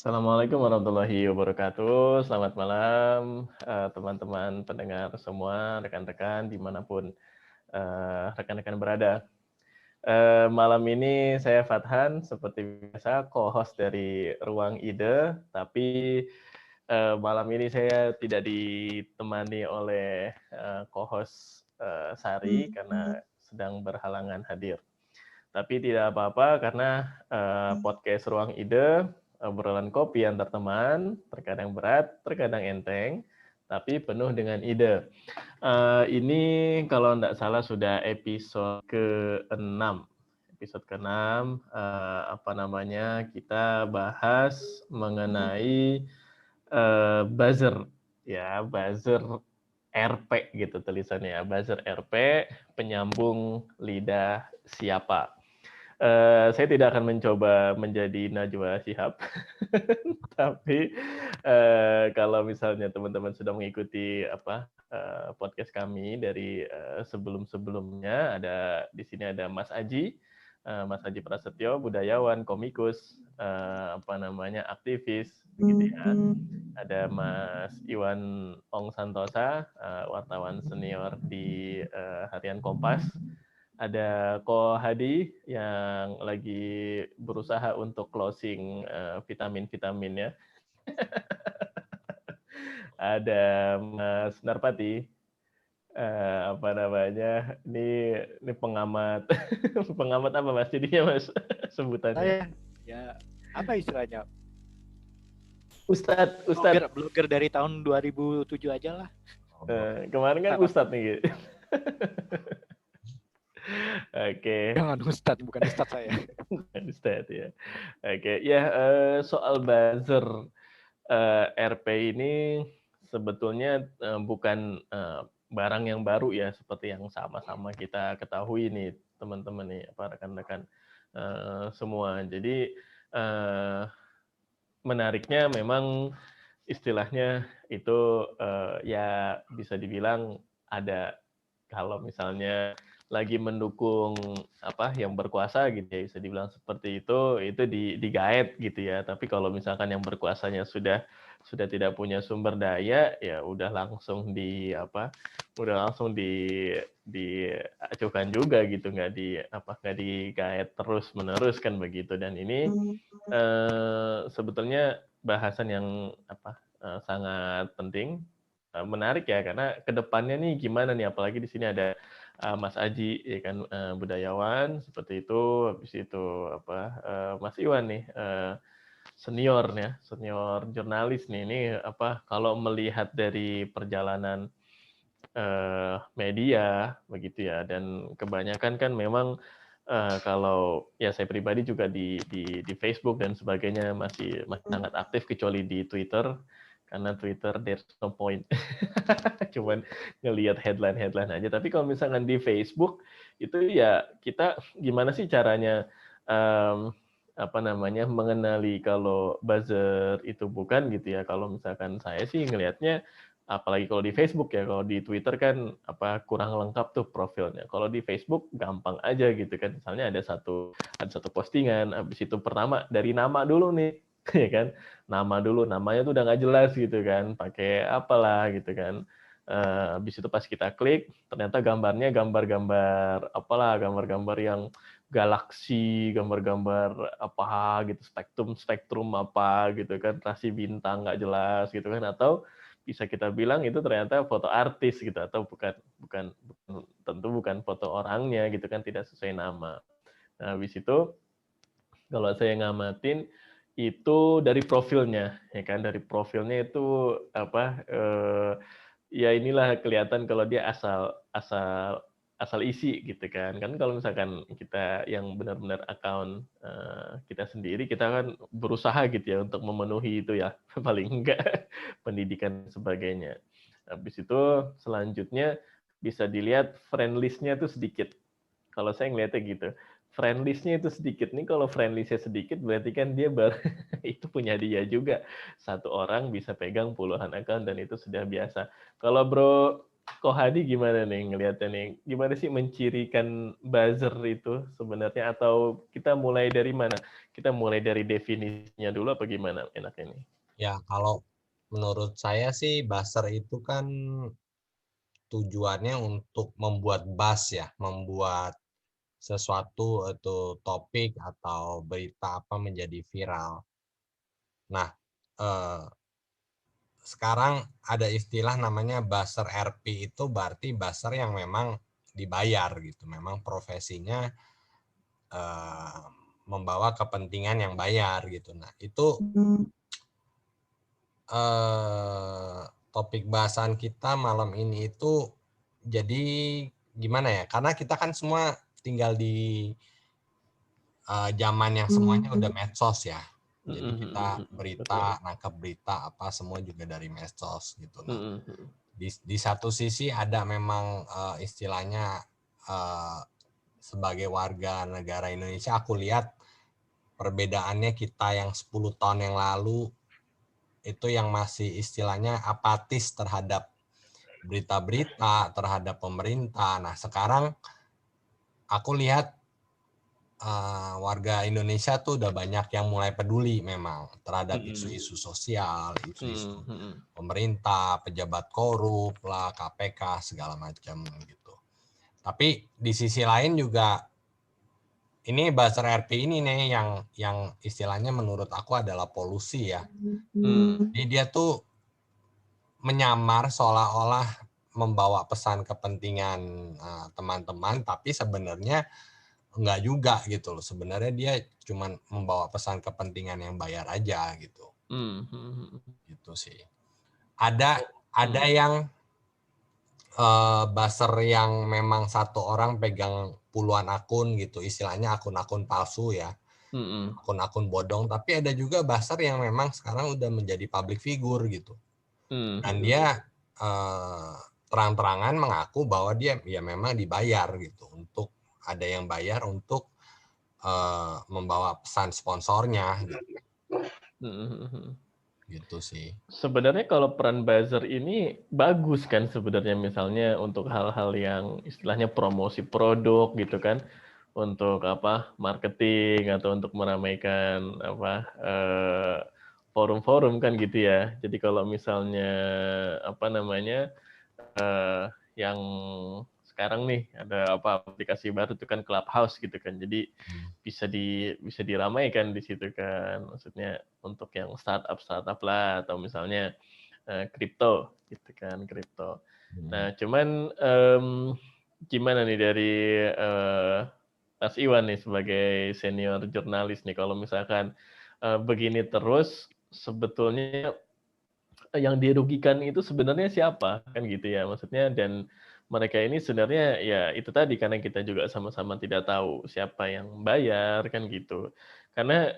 Assalamualaikum warahmatullahi wabarakatuh. Selamat malam, teman-teman pendengar semua, rekan-rekan dimanapun rekan-rekan berada. Malam ini saya Fathan, seperti biasa co-host dari Ruang Ide, tapi malam ini saya tidak ditemani oleh co-host Sari karena sedang berhalangan hadir. Tapi tidak apa-apa karena podcast Ruang Ide, obrolan kopi antar teman, terkadang berat, terkadang enteng, tapi penuh dengan ide. Ini kalau tidak salah sudah episode ke-6. Episode ke-6, kita bahas mengenai buzzer, ya, buzzer RP gitu tulisannya, buzzer RP, penyambung lidah siapa. Saya tidak akan mencoba menjadi Najwa Shihab, tapi kalau misalnya teman-teman sudah mengikuti podcast kami dari sebelum-sebelumnya, di sini ada Mas Aji, Mas Aji Prasetyo, budayawan, komikus, aktivis, gitu ya. Ada Mas Iwan Ong Santosa, wartawan senior di Harian Kompas. Ada Ko Hadi yang lagi berusaha untuk closing vitamin-vitaminnya. Ada Mas Narpati, ini pengamat pengamat apa Mas jadinya Mas sebutannya? Saya ya apa istilahnya? Ustadz. Blogger dari tahun 2007 aja lah. Kemarin kan Ustadz nih. Oke. Jangan Ustadz, bukan Ustadz saya. Bukan Ustadz ya. Oke, ya soal buzzer RP ini sebetulnya bukan barang yang baru ya, seperti yang sama-sama kita ketahui nih teman-teman nih, rekan-rekan semua. Jadi menariknya memang istilahnya itu ya bisa dibilang ada, kalau misalnya lagi mendukung yang berkuasa gitu ya, bisa dibilang seperti itu digaet gitu ya. Tapi kalau misalkan yang berkuasanya sudah tidak punya sumber daya, ya udah langsung diacuhkan juga gitu, nggak digaet terus menerus kan begitu. Dan ini sebetulnya bahasan yang sangat penting, menarik ya, karena kedepannya nih gimana nih, apalagi di sini ada Mas Aji ya kan, budayawan seperti itu, habis itu Mas Iwan nih senior jurnalis nih. Ini kalau melihat dari perjalanan media begitu ya, dan kebanyakan kan memang kalau ya saya pribadi juga di Facebook dan sebagainya masih sangat aktif, kecuali di Twitter, karena Twitter there's no point. Cuman ngelihat headline aja. Tapi kalau misalkan di Facebook itu ya kita gimana sih caranya mengenali kalau buzzer itu bukan gitu ya. Kalau misalkan saya sih ngelihatnya, apalagi kalau di Facebook ya, kalau di Twitter kan kurang lengkap tuh profilnya. Kalau di Facebook gampang aja gitu kan. Misalnya ada satu postingan, habis itu pertama dari nama dulu nih, ya kan, namanya tuh udah nggak jelas gitu kan, pakai apalah gitu kan. Habis itu pas kita klik, ternyata gambarnya gambar-gambar yang galaksi, gambar-gambar apa gitu, spektrum apa gitu kan, rasi bintang nggak jelas gitu kan, atau bisa kita bilang itu ternyata foto artis gitu, atau tentu bukan foto orangnya gitu kan, tidak sesuai nama. Nah, habis itu kalau saya ngamatin itu dari profilnya, ya kan, dari profilnya itu ya inilah kelihatan kalau dia asal isi gitu kan. Kan kalau misalkan kita yang benar-benar akun kita sendiri, kita kan berusaha gitu ya untuk memenuhi itu ya, paling enggak pendidikan dan sebagainya. Habis itu selanjutnya bisa dilihat friend list-nya tuh sedikit. Kalau saya ngeliatnya gitu, friend list-nya itu sedikit nih. Kalau friend list-nya sedikit berarti kan dia itu punya dia juga. Satu orang bisa pegang puluhan account dan itu sudah biasa. Kalau Bro Ko Hadi gimana nih ngelihatnya nih? Gimana sih mencirikan buzzer itu sebenarnya? Atau kita mulai dari mana? Kita mulai dari definisinya dulu apa gimana enaknya nih? Ya, kalau menurut saya sih buzzer itu kan tujuannya untuk membuat buzz ya, membuat sesuatu atau topik atau berita apa menjadi viral. Nah, eh, sekarang ada istilah namanya buzzer RP, itu berarti buzzer yang memang dibayar gitu, memang profesinya eh, membawa kepentingan yang bayar gitu. Nah, itu topik bahasan kita malam ini itu jadi gimana ya? Karena kita kan semua tinggal di zaman yang semuanya udah medsos ya. Jadi kita berita, nangkap berita apa semua juga dari medsos gitu. Nah, di satu sisi ada memang istilahnya sebagai warga negara Indonesia, aku lihat perbedaannya kita yang 10 tahun yang lalu itu yang masih istilahnya apatis terhadap berita-berita, terhadap pemerintah. Nah, sekarang aku lihat warga Indonesia tuh udah banyak yang mulai peduli memang terhadap isu-isu sosial, isu-isu pemerintah, pejabat korup lah, KPK segala macam gitu. Tapi di sisi lain juga ini buzzer RP ini nih yang istilahnya menurut aku adalah polusi ya. Jadi dia tuh menyamar seolah-olah membawa pesan kepentingan teman-teman, tapi sebenarnya enggak juga gitu loh. Sebenarnya dia cuma membawa pesan kepentingan yang bayar aja gitu. Gitu sih. Ada yang buzzer yang memang satu orang pegang puluhan akun gitu, istilahnya akun-akun palsu ya. Akun-akun bodong, tapi ada juga buzzer yang memang sekarang udah menjadi public figure gitu. Dan dia terang-terangan mengaku bahwa dia ya memang dibayar gitu, untuk ada yang bayar untuk membawa pesan sponsornya gitu. Gitu sih. Sebenarnya kalau peran buzzer ini bagus kan sebenarnya, misalnya untuk hal-hal yang istilahnya promosi produk gitu kan, untuk apa marketing atau untuk meramaikan apa forum-forum kan gitu ya. Jadi kalau misalnya apa namanya yang sekarang nih ada apa aplikasi baru itu kan Clubhouse gitu kan. Jadi bisa diramaikan di situ kan. Maksudnya untuk yang startup lah atau misalnya kripto gitu kan, kripto. Nah, cuman gimana nih dari Mas Iwan nih sebagai senior jurnalis nih, kalau misalkan begini terus sebetulnya yang dirugikan itu sebenarnya siapa kan gitu ya, maksudnya. Dan mereka ini sebenarnya ya itu tadi, karena kita juga sama-sama tidak tahu siapa yang bayar kan gitu. Karena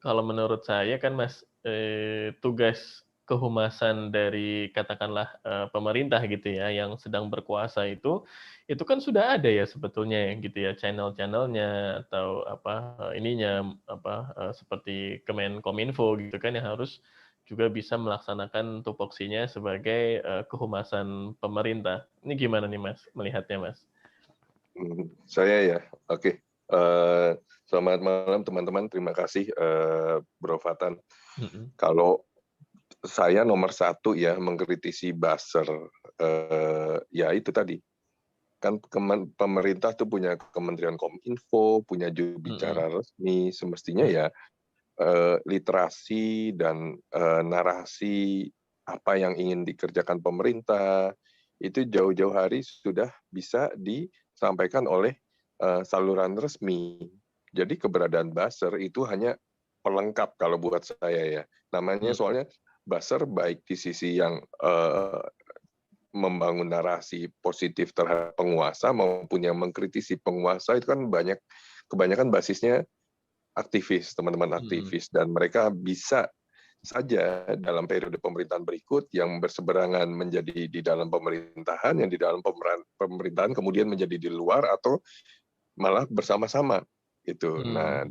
kalau menurut saya kan Mas, tugas kehumasan dari katakanlah pemerintah gitu ya yang sedang berkuasa itu kan sudah ada ya sebetulnya gitu ya, channel-channelnya atau apa ininya apa seperti Kemenkominfo gitu kan, yang harus juga bisa melaksanakan tupoksinya sebagai kehumasan pemerintah. Ini gimana nih Mas melihatnya Mas? Saya ya, oke. Selamat malam teman-teman, terima kasih Bro Fatan. Kalau saya nomor satu ya mengkritisi buzzer, ya itu tadi. Kan pemerintah tuh punya Kementerian Kominfo, punya juru bicara resmi, semestinya ya literasi dan narasi apa yang ingin dikerjakan pemerintah itu jauh-jauh hari sudah bisa disampaikan oleh saluran resmi. Jadi keberadaan buzzer itu hanya pelengkap kalau buat saya ya. Namanya soalnya buzzer baik di sisi yang membangun narasi positif terhadap penguasa maupun yang mengkritisi penguasa, itu kan kebanyakan basisnya aktivis, teman-teman aktivis, dan mereka bisa saja dalam periode pemerintahan berikut yang berseberangan menjadi di dalam pemerintahan, yang di dalam pemerintahan kemudian menjadi di luar atau malah bersama-sama itu. Nah,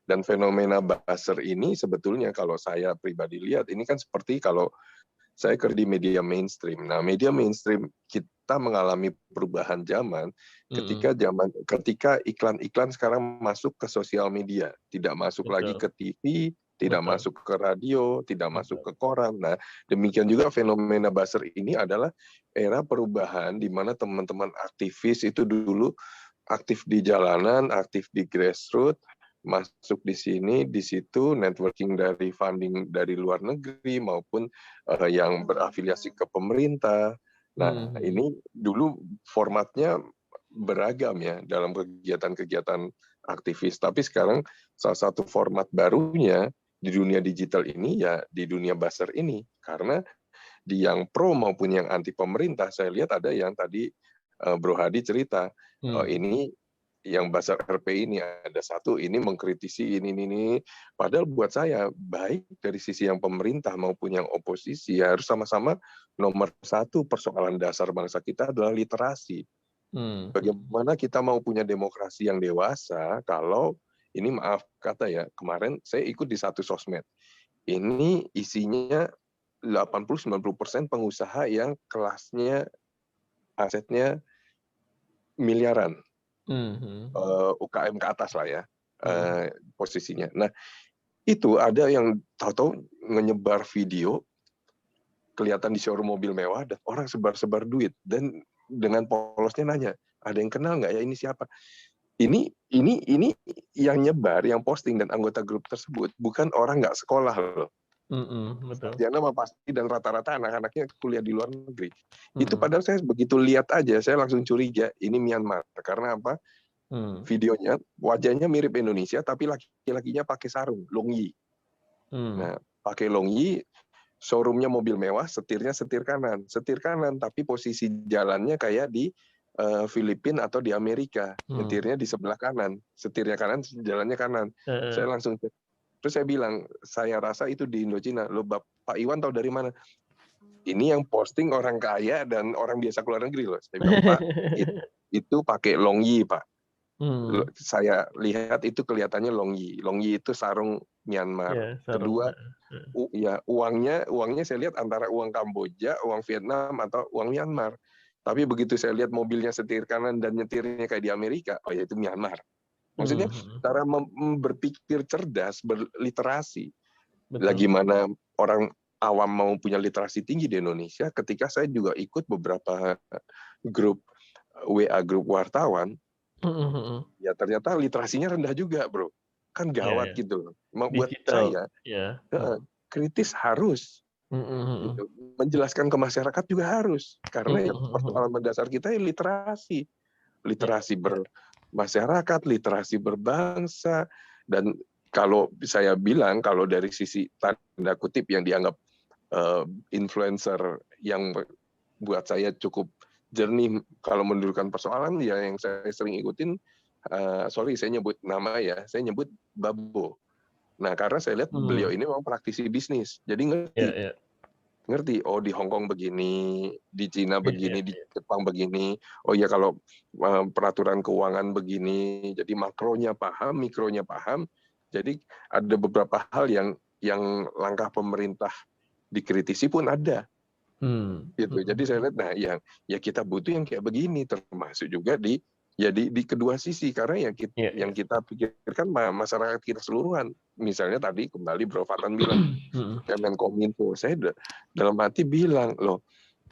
dan fenomena buzzer ini sebetulnya kalau saya pribadi lihat ini kan seperti kalau saya kerja di media mainstream. Nah, media mainstream kita mengalami perubahan zaman ketika iklan-iklan sekarang masuk ke sosial media, tidak masuk lagi ke TV, tidak masuk ke radio, tidak masuk ke koran. Nah, demikian juga fenomena buzzer ini adalah era perubahan di mana teman-teman aktivis itu dulu aktif di jalanan, aktif di grassroots, masuk di sini, di situ, networking dari funding dari luar negeri maupun yang berafiliasi ke pemerintah. Nah, ini dulu formatnya beragam ya dalam kegiatan-kegiatan aktivis. Tapi sekarang salah satu format barunya di dunia digital ini ya di dunia buzzer ini. Karena di yang pro maupun yang anti pemerintah, saya lihat ada yang tadi Bro Hadi cerita, ini yang buzzer RP ini ada satu ini mengkritisi ini. Padahal buat saya baik dari sisi yang pemerintah maupun yang oposisi ya harus sama-sama nomor satu persoalan dasar bangsa kita adalah literasi. Bagaimana kita mau punya demokrasi yang dewasa kalau ini maaf kata ya kemarin saya ikut di satu sosmed ini isinya 80-90% pengusaha yang kelasnya asetnya miliaran. UKM ke atas lah ya posisinya. Nah itu ada yang tahu-tahu menyebar video kelihatan di showroom mobil mewah dan orang sebar-sebar duit dan dengan polosnya nanya ada yang kenal nggak ya ini siapa? Ini yang nyebar, yang posting dan anggota grup tersebut bukan orang nggak sekolah loh. Betul. Dia nama pasti dan rata-rata anak-anaknya kuliah di luar negeri. Itu padahal saya begitu lihat aja saya langsung curiga ini Myanmar karena apa? Videonya wajahnya mirip Indonesia tapi laki-lakinya pakai sarung longyi. Nah pakai longyi, showroomnya mobil mewah, setirnya setir kanan tapi posisi jalannya kayak di Filipina atau di Amerika, nyetirnya di sebelah kanan, setirnya kanan, jalannya kanan. Saya langsung cek. Terus saya bilang, saya rasa itu di Indochina. Loh, Pak Iwan tahu dari mana? Ini yang posting orang kaya dan orang biasa keluar negeri loh. Saya bilang, Pak, itu pakai longyi, Pak. Saya lihat itu kelihatannya longyi. Longyi itu sarung Myanmar. Kedua, ya uangnya saya lihat antara uang Kamboja, uang Vietnam atau uang Myanmar. Tapi begitu saya lihat mobilnya setir kanan dan nyetirnya kayak di Amerika, oh ya itu Myanmar. Maksudnya cara berpikir cerdas, berliterasi. Bagaimana orang awam mau punya literasi tinggi di Indonesia, ketika saya juga ikut beberapa grup WA grup wartawan, ya ternyata literasinya rendah juga, bro. Kan gawat gitu. Buat saya, kritis harus. Gitu. Menjelaskan ke masyarakat juga harus. Karena ya, persoalan mendasar kita ya literasi. Literasi bermasyarakat, literasi berbangsa. Dan kalau saya bilang, kalau dari sisi tanda kutip yang dianggap influencer yang buat saya cukup jernih kalau mendudukkan persoalan, ya yang saya sering ikutin, sorry saya nyebut nama ya, saya nyebut Babo. Nah karena saya lihat beliau ini memang praktisi bisnis, jadi ngerti, oh di Hong Kong begini, di Cina begini, di Jepang begini, oh ya kalau peraturan keuangan begini, jadi makronya paham, mikronya paham, jadi ada beberapa hal yang langkah pemerintah dikritisi pun ada. Gitu. Jadi saya lihat, nah ya kita butuh yang kayak begini, termasuk juga di kedua sisi, karena yang kita pikirkan masyarakat kita seluruhan. Misalnya tadi kembali Bro Fatan bilang Kemenkominfo, saya dalam hati bilang loh,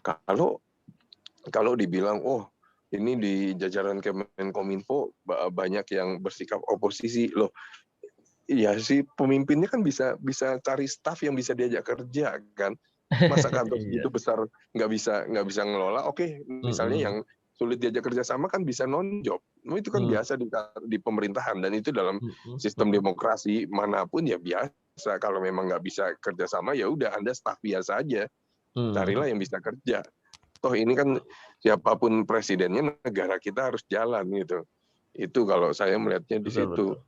kalau dibilang oh ini di jajaran Kemenkominfo banyak yang bersikap oposisi loh, ya si pemimpinnya kan bisa cari staf yang bisa diajak kerja kan. Masa kantor segitu besar nggak bisa ngelola, oke, misalnya yang sulit diajak kerja sama kan bisa non-job. Itu kan biasa di pemerintahan, dan itu dalam sistem demokrasi manapun ya biasa. Kalau memang nggak bisa kerja sama ya udah Anda staf biasa aja, carilah yang bisa kerja. Toh ini kan siapapun presidennya, negara kita harus jalan gitu. Itu kalau saya melihatnya di situ.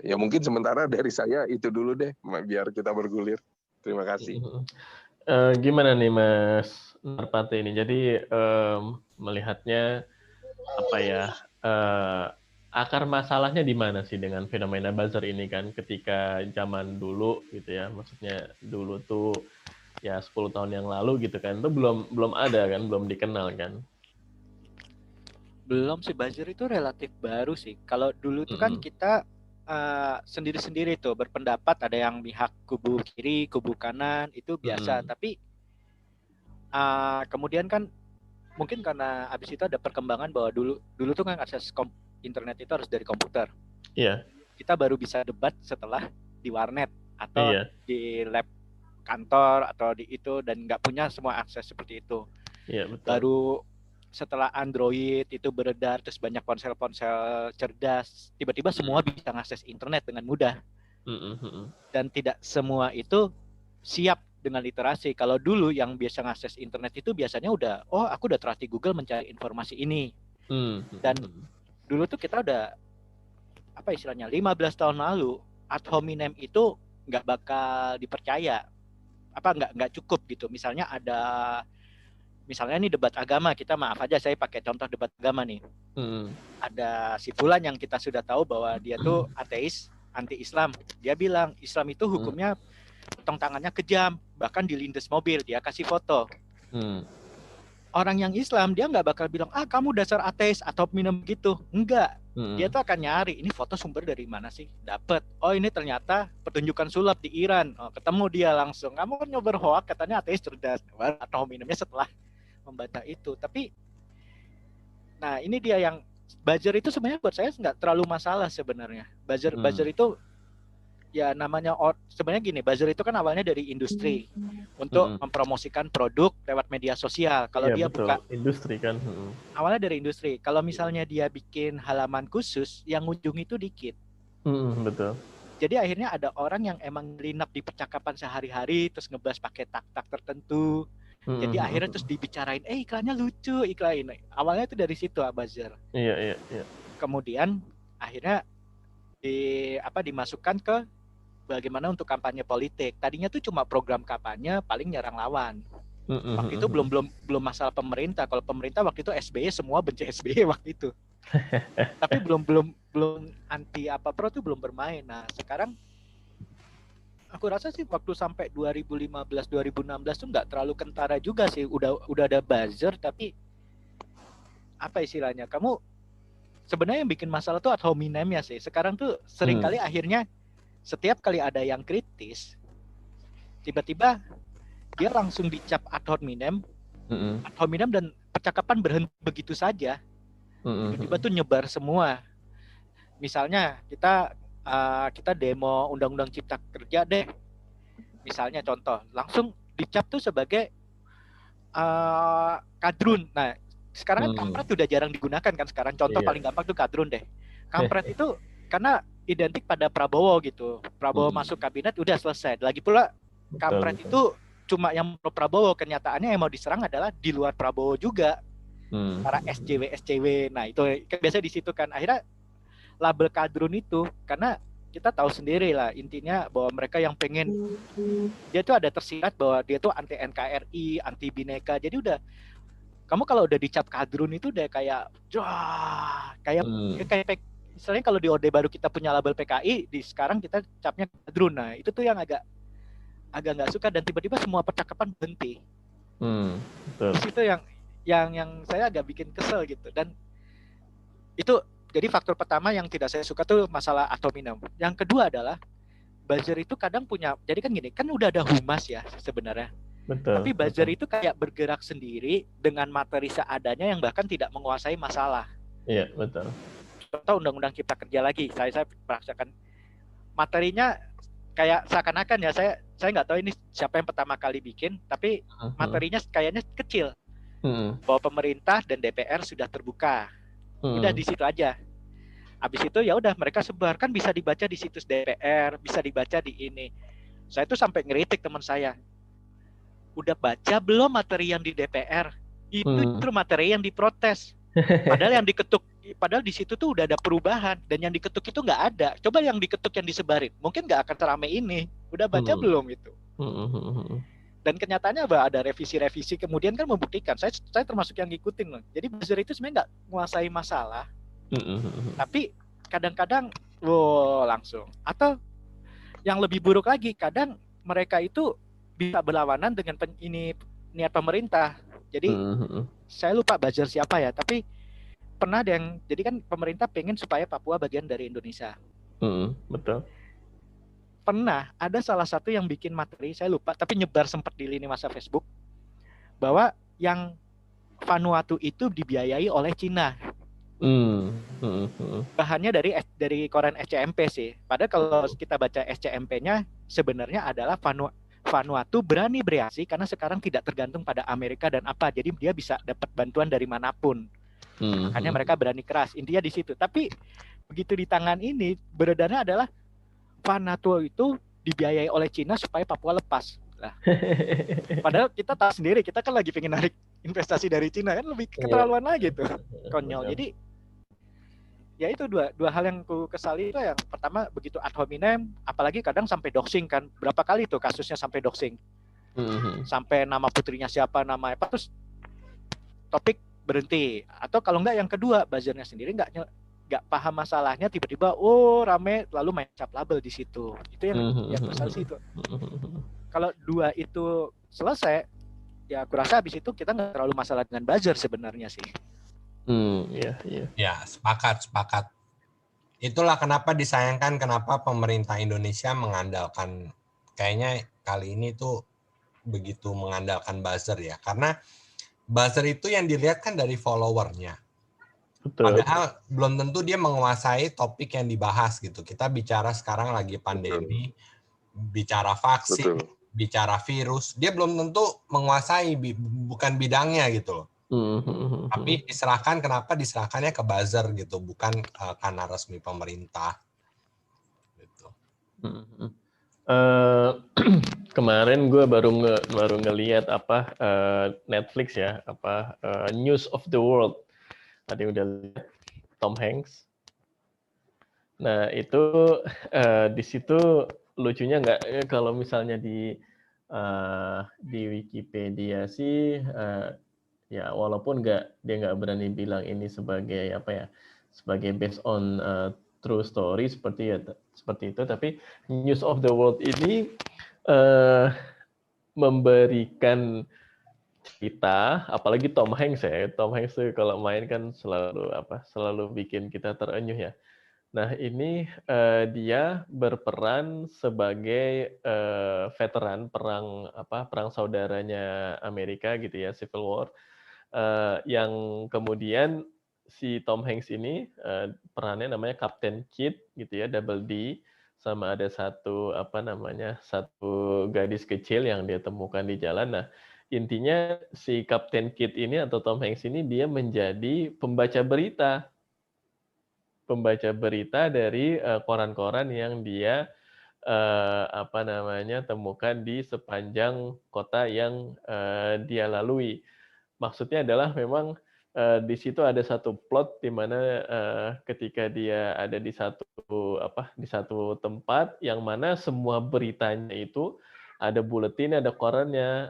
Ya mungkin sementara dari saya itu dulu deh, biar kita bergulir. Terima kasih. Gimana nih Mas Narpati ini? Jadi melihatnya apa ya, akar masalahnya di mana sih dengan fenomena buzzer ini kan? Ketika zaman dulu gitu ya, maksudnya dulu tuh ya 10 tahun yang lalu gitu kan, itu belum ada kan, belum dikenal kan. Belum sih, buzzer itu relatif baru sih. Kalau dulu tuh kan kita sendiri-sendiri tuh berpendapat, ada yang pihak kubu kiri, kubu kanan, itu biasa. Tapi kemudian kan mungkin karena abis itu ada perkembangan bahwa dulu tuh kan akses internet itu harus dari komputer. Iya. Kita baru bisa debat setelah di warnet atau di lab kantor atau di itu, dan nggak punya semua akses seperti itu. Iya, betul. Baru setelah Android itu beredar, terus banyak ponsel-ponsel cerdas, tiba-tiba semua bisa mengakses internet dengan mudah. Dan tidak semua itu siap dengan literasi. Kalau dulu yang biasa mengakses internet itu biasanya aku udah terlatih Google mencari informasi ini. Dan dulu tuh kita udah, apa istilahnya, 15 tahun lalu, ad hominem itu nggak bakal dipercaya. Nggak cukup gitu. Misalnya ini debat agama, kita maaf aja saya pakai contoh debat agama nih. Ada si fulan yang kita sudah tahu bahwa dia tuh ateis, anti-Islam. Dia bilang Islam itu hukumnya potong tangannya kejam, bahkan dilindas mobil, dia kasih foto. Orang yang Islam dia nggak bakal bilang kamu dasar ateis atau minum gitu, enggak. Dia tuh akan nyari, ini foto sumber dari mana sih, dapat. Oh ini ternyata pertunjukan sulap di Iran. Ketemu dia langsung, kamu kan nyobar hoak katanya ateis cerdas, atau minumnya setelah membaca itu. Tapi nah ini dia yang buzzer itu sebenarnya buat saya nggak terlalu masalah sebenarnya. Buzzer itu ya namanya sebenarnya gini, buzzer itu kan awalnya dari industri untuk mempromosikan produk lewat media sosial. Kalau dia betul. buka industri kan. Awalnya dari industri. Kalau misalnya dia bikin halaman khusus, yang ujung itu dikit. Betul. Jadi akhirnya ada orang yang emang linap di percakapan sehari-hari, terus ngebahas pakai tak-tak tertentu. Jadi akhirnya terus dibicarain, iklannya lucu, iklan ini. Awalnya itu dari situ buzzer. Iya. Kemudian akhirnya dimasukkan ke bagaimana untuk kampanye politik. Tadinya tuh cuma program kampanye paling nyerang lawan. Waktu itu belum masalah pemerintah. Kalau pemerintah waktu itu SBY, semua benci SBY waktu itu. Tapi belum anti pro itu belum bermain. Nah, sekarang aku rasa sih waktu sampai 2015 2016 tuh nggak terlalu kentara juga sih. Udah ada buzzer, tapi apa istilahnya? Kamu sebenarnya yang bikin masalah tuh ad hominemnya sih. Sekarang tuh seringkali akhirnya setiap kali ada yang kritis, tiba-tiba dia langsung dicap ad hominem dan percakapan berhenti begitu saja. Tiba-tiba tuh nyebar semua. Misalnya kita demo undang-undang cipta kerja deh. Misalnya contoh, langsung dicap tuh sebagai kadrun. Nah, sekarang kan kampret udah jarang digunakan kan sekarang. Contoh paling gampang tuh kadrun deh. Kampret itu karena identik pada Prabowo gitu. Prabowo masuk kabinet udah selesai. Lagi pula kampret itu cuma yang pro Prabowo, kenyataannya yang mau diserang adalah di luar Prabowo juga. Para SJW. Nah, itu kan biasa di situ kan. Akhirnya label kadrun itu karena kita tahu sendiri lah intinya bahwa mereka yang pengen dia tuh ada tersirat bahwa dia tuh anti NKRI, anti Bhinneka. Jadi udah kamu kalau udah dicap kadrun itu udah kayak misalnya kalau di Orde Baru kita punya label PKI, di sekarang kita capnya kadrun. Nah, itu tuh yang agak nggak suka dan tiba-tiba semua percakapan berhenti. Betul. Itu yang saya agak bikin kesel gitu. Dan itu jadi faktor pertama yang tidak saya suka tuh masalah ad hominem. Yang kedua adalah buzzer itu kadang punya, jadi kan gini, kan udah ada humas ya sebenarnya. Betul. Tapi buzzer itu kayak bergerak sendiri dengan materi seadanya yang bahkan tidak menguasai masalah. Iya, betul. Contoh undang-undang cipta kerja lagi, saya merasakan materinya kayak seakan-akan ya, saya nggak tahu ini siapa yang pertama kali bikin, tapi materinya kayaknya kecil. Bahwa pemerintah dan DPR sudah terbuka. Udah di situ aja. Habis itu ya udah mereka sebarkan, bisa dibaca di situs DPR, bisa dibaca di ini. Saya tuh sampai ngeritik teman saya. Udah baca belum materi yang di DPR? Itu justru materi yang diprotes. Padahal di situ tuh udah ada perubahan dan yang diketuk itu nggak ada. Coba yang diketuk yang disebarin, mungkin nggak akan seramai ini. Udah baca belum itu? Dan kenyataannya ada revisi-revisi kemudian kan membuktikan. Saya termasuk yang ngikutin loh. Jadi buzzer itu sebenarnya nggak menguasai masalah, tapi kadang-kadang langsung. Atau yang lebih buruk lagi, kadang mereka itu bisa berlawanan dengan niat pemerintah. Jadi saya lupa buzzer siapa ya, tapi pernah ada yang, jadi kan pemerintah pengen supaya Papua bagian dari Indonesia. Betul. Pernah ada salah satu yang bikin materi, saya lupa, tapi nyebar sempat di lini masa Facebook, bahwa yang Vanuatu itu dibiayai oleh Cina. Bahannya dari koran SCMP sih. Padahal kalau kita baca SCMP-nya sebenarnya adalah Vanuatu berani bereaksi karena sekarang tidak tergantung pada Amerika dan apa. Jadi dia bisa dapat bantuan dari manapun. Makanya mereka berani keras. Intinya di situ. Tapi begitu di tangan ini beredarnya adalah Vanuatu itu dibiayai oleh Cina supaya Papua lepas. Nah, padahal kita tahu sendiri, kita kan lagi pengen narik investasi dari Cina, kan lebih keterlaluan lagi tuh. Konyol. Jadi ya itu dua hal yang ku kesali itu. Yang pertama begitu ad hominem, apalagi kadang sampai doxing kan. Berapa kali tuh kasusnya sampai doxing. Sampai nama putrinya siapa, nama apa, terus topik berhenti. Atau kalau enggak yang kedua, buzzernya sendiri enggak paham masalahnya, tiba-tiba rame lalu main cap label di situ. Itu yang kesal sih itu. Kalau dua itu selesai, ya aku rasa habis itu kita nggak terlalu masalah dengan buzzer sebenarnya sih. Ya, sepakat. Itulah kenapa disayangkan kenapa pemerintah Indonesia mengandalkan, kayaknya kali ini tuh begitu mengandalkan buzzer ya. Karena buzzer itu yang dilihat kan dari followernya. Betul. Padahal belum tentu dia menguasai topik yang dibahas gitu. Kita bicara sekarang lagi pandemi, bicara vaksin, bicara virus. Dia belum tentu menguasai, bukan bidangnya gitu loh. Tapi kenapa diserahkannya ke buzzer gitu, bukan karena resmi pemerintah gitu. Kemarin gue baru ngelihat Netflix ya, News of the World. Tadi udah lihat Tom Hanks. Nah itu di situ lucunya nggak, kalau misalnya di Wikipedia sih ya walaupun dia nggak berani bilang ini sebagai sebagai based on true story seperti itu, tapi News of the World ini memberikan cerita, apalagi Tom Hanks ya. Tom Hanks tuh kalau main kan selalu bikin kita terenyuh ya. Nah, ini dia berperan sebagai veteran perang saudaranya Amerika gitu ya, Civil War. Yang kemudian si Tom Hanks ini perannya namanya Captain Kidd gitu ya, double D, sama ada satu gadis kecil yang dia temukan di jalan. Nah, intinya si Captain Kidd ini atau Tom Hanks ini dia menjadi pembaca berita dari koran-koran yang dia temukan di sepanjang kota yang dia lalui. Maksudnya adalah memang di situ ada satu plot di mana ketika dia ada di satu tempat yang mana semua beritanya itu ada buletin, ada korannya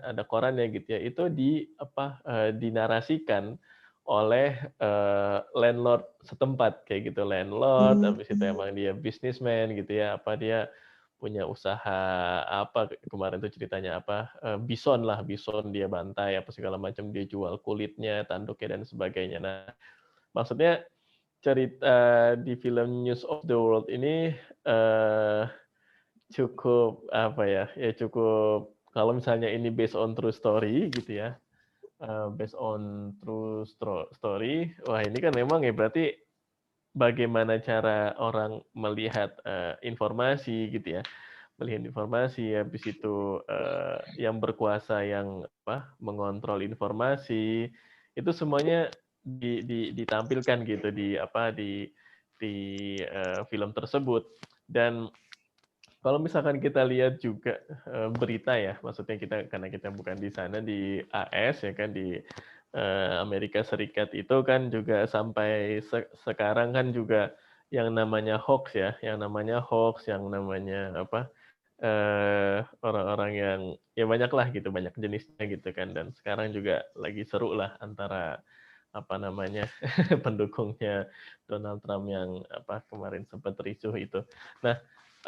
gitu ya. Itu dinarasikan oleh landlord setempat kayak gitu. Landlord, habis itu emang dia businessman gitu ya, dia punya usaha kemarin tuh ceritanya bison dia bantai segala macam, dia jual kulitnya, tanduknya dan sebagainya. Nah, maksudnya cerita di film News of the World ini cukup cukup, kalau misalnya ini based on true story gitu ya, based on true story, wah ini kan memang ya berarti bagaimana cara orang melihat informasi gitu ya. Melihat informasi, habis itu yang berkuasa yang mengontrol informasi, itu semuanya ditampilkan gitu di film tersebut. Dan kalau misalkan kita lihat juga berita ya, maksudnya karena kita bukan di sana, di AS ya kan, di Amerika Serikat itu kan juga sampai sekarang kan juga yang namanya hoax, yang namanya orang-orang yang ya banyak lah gitu, banyak jenisnya gitu kan. Dan sekarang juga lagi seru lah antara pendukungnya Donald Trump yang kemarin sempat ricuh itu. Nah,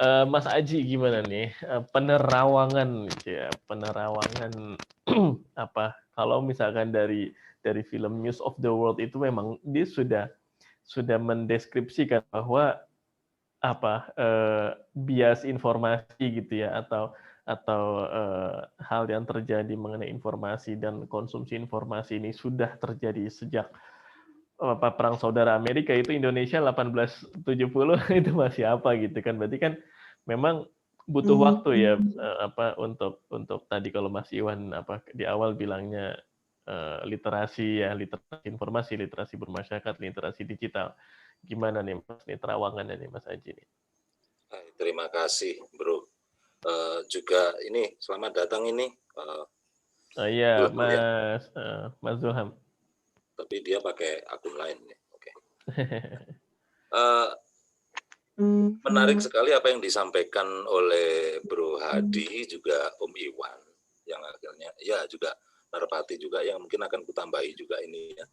Mas Aji gimana nih penerawangan gitu ya, penerawangan apa kalau misalkan dari film News of the World itu memang dia sudah mendeskripsikan bahwa apa bias informasi gitu ya atau hal yang terjadi mengenai informasi dan konsumsi informasi ini sudah terjadi sejak perang saudara Amerika itu Indonesia 1870 itu masih apa gitu kan, berarti kan memang butuh waktu ya apa untuk tadi kalau Mas Iwan apa di awal bilangnya literasi informasi, literasi bermasyarakat, literasi digital. Gimana nih Mas nih terawangannya nih Mas Aji nih? Terima kasih Bro. Juga ini selamat datang ini. Iya Mas Mas Zulham. Tapi dia pakai akun lain nih. Oke. Menarik sekali apa yang disampaikan oleh Bro Hadi juga Om Iwan yang akhirnya ya juga Narpati juga yang mungkin akan kutambahi juga ini ya,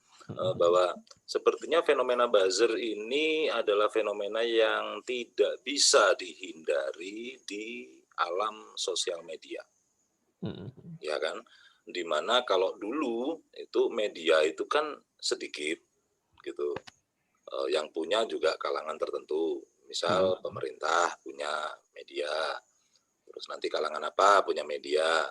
bahwa sepertinya fenomena buzzer ini adalah fenomena yang tidak bisa dihindari di alam sosial media, ya kan? Dimana kalau dulu itu media itu kan sedikit gitu, yang punya juga kalangan tertentu, misal pemerintah punya media, terus nanti kalangan apa punya media.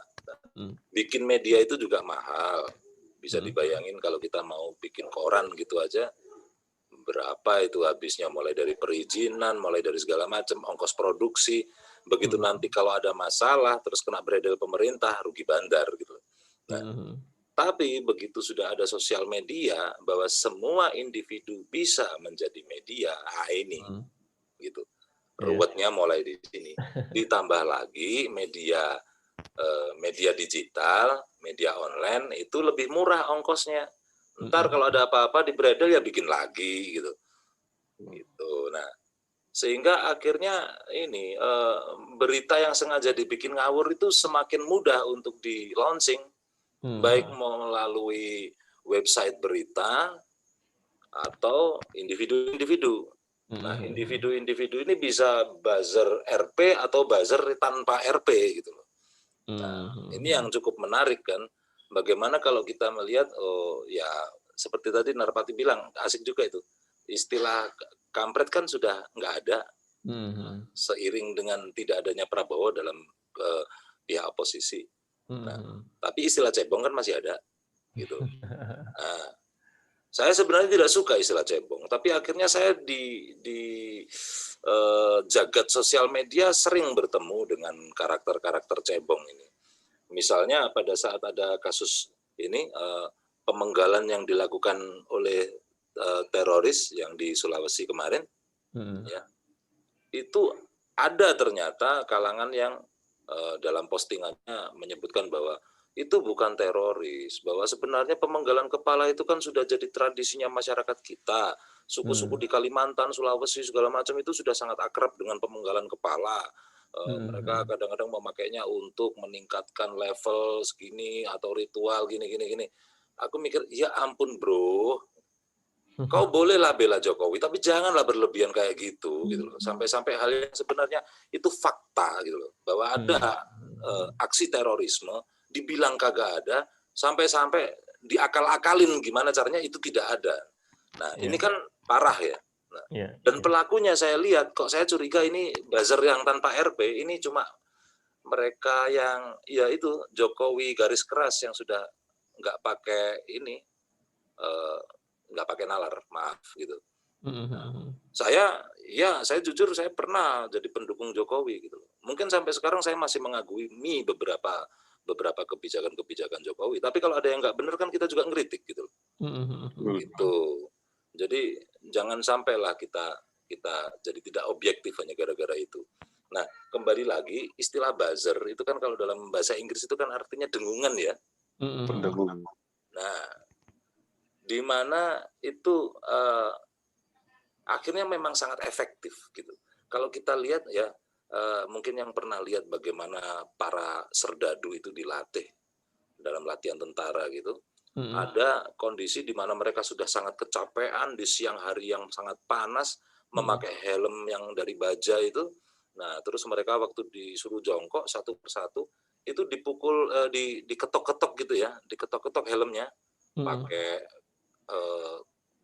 Bikin media itu juga mahal. Bisa dibayangin kalau kita mau bikin koran gitu aja, berapa itu habisnya, mulai dari perizinan, mulai dari segala macam, ongkos produksi. Begitu nanti kalau ada masalah, terus kena beredel pemerintah, rugi bandar gitu. Nah, tapi begitu sudah ada sosial media, bahwa semua individu bisa menjadi media, ini gitu. Ruwetnya mulai di sini. Ditambah lagi media digital, media online itu lebih murah ongkosnya. Ntar kalau ada apa-apa di beredel ya bikin lagi gitu. Nah, sehingga akhirnya ini berita yang sengaja dibikin ngawur itu semakin mudah untuk di launching, baik melalui website berita atau individu-individu. Nah, individu-individu ini bisa buzzer RP atau buzzer tanpa RP gitu loh. Nah, ini yang cukup menarik kan. Bagaimana kalau kita melihat, oh ya seperti tadi Narpati bilang, asik juga itu. Istilah kampret kan sudah nggak ada. Seiring dengan tidak adanya Prabowo dalam pihak oposisi. Nah, tapi istilah cebong kan masih ada gitu. Nah, saya sebenarnya tidak suka istilah cebong, tapi akhirnya saya di jagat sosial media sering bertemu dengan karakter-karakter cebong ini. Misalnya pada saat ada kasus ini pemenggalan yang dilakukan oleh teroris yang di Sulawesi kemarin, ya, itu ada ternyata kalangan yang dalam postingannya menyebutkan bahwa itu bukan teroris, bahwa sebenarnya pemenggalan kepala itu kan sudah jadi tradisinya masyarakat kita. Suku-suku di Kalimantan, Sulawesi, segala macam itu sudah sangat akrab dengan pemenggalan kepala. Mereka kadang-kadang memakainya untuk meningkatkan level segini atau ritual gini. Aku mikir, ya ampun bro, kau bolehlah bela Jokowi, tapi janganlah berlebihan kayak gitu loh. Sampai-sampai hal yang sebenarnya itu fakta gitu loh, bahwa ada aksi terorisme, dibilang kagak ada, sampai-sampai diakal-akalin gimana caranya itu tidak ada. Nah, ini kan parah ya. Nah, dan pelakunya saya lihat, kok saya curiga ini buzzer yang tanpa RP, ini cuma mereka yang, ya itu, Jokowi garis keras yang sudah nggak pakai ini, nggak pakai nalar, maaf gitu. Nah, saya jujur saya pernah jadi pendukung Jokowi gitu. Mungkin sampai sekarang saya masih mengagumi beberapa kebijakan Jokowi. Tapi kalau ada yang nggak benar kan kita juga ngeritik gitu. Gitu. Jadi jangan sampailah kita jadi tidak objektif hanya gara-gara itu. Nah, kembali lagi istilah buzzer itu kan kalau dalam bahasa Inggris itu kan artinya dengungan ya. Pendengung. Nah, di mana itu akhirnya memang sangat efektif gitu. Kalau kita lihat ya, mungkin yang pernah lihat bagaimana para serdadu itu dilatih dalam latihan tentara gitu. Ada kondisi di mana mereka sudah sangat kecapean di siang hari yang sangat panas, memakai helm yang dari baja itu. Nah, terus mereka waktu disuruh jongkok satu persatu itu dipukul, diketok-ketok gitu ya, diketok-ketok helmnya pakai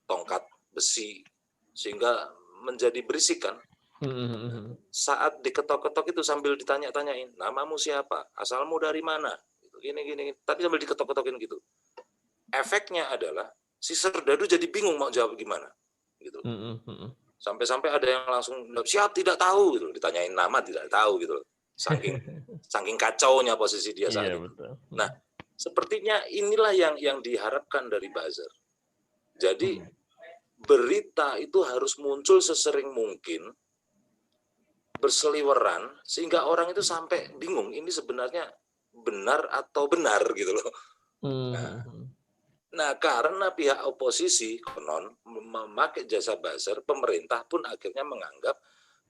tongkat besi sehingga menjadi berisik kan. Saat diketok-ketok itu sambil ditanya-tanyain, namamu siapa, asalmu dari mana, gini, tapi sambil diketok-ketokin gitu. Efeknya adalah si serdadu jadi bingung mau jawab gimana, gitu. Sampai-sampai ada yang langsung siap tidak tahu, gitu. Ditanyain nama tidak tahu, gitu. Saking kacaunya posisi dia saat itu. Nah, sepertinya inilah yang diharapkan dari buzzer. Jadi berita itu harus muncul sesering mungkin, berseliweran, sehingga orang itu sampai bingung ini sebenarnya benar atau benar gitu loh. Nah, karena pihak oposisi konon memakai jasa buzzer, pemerintah pun akhirnya menganggap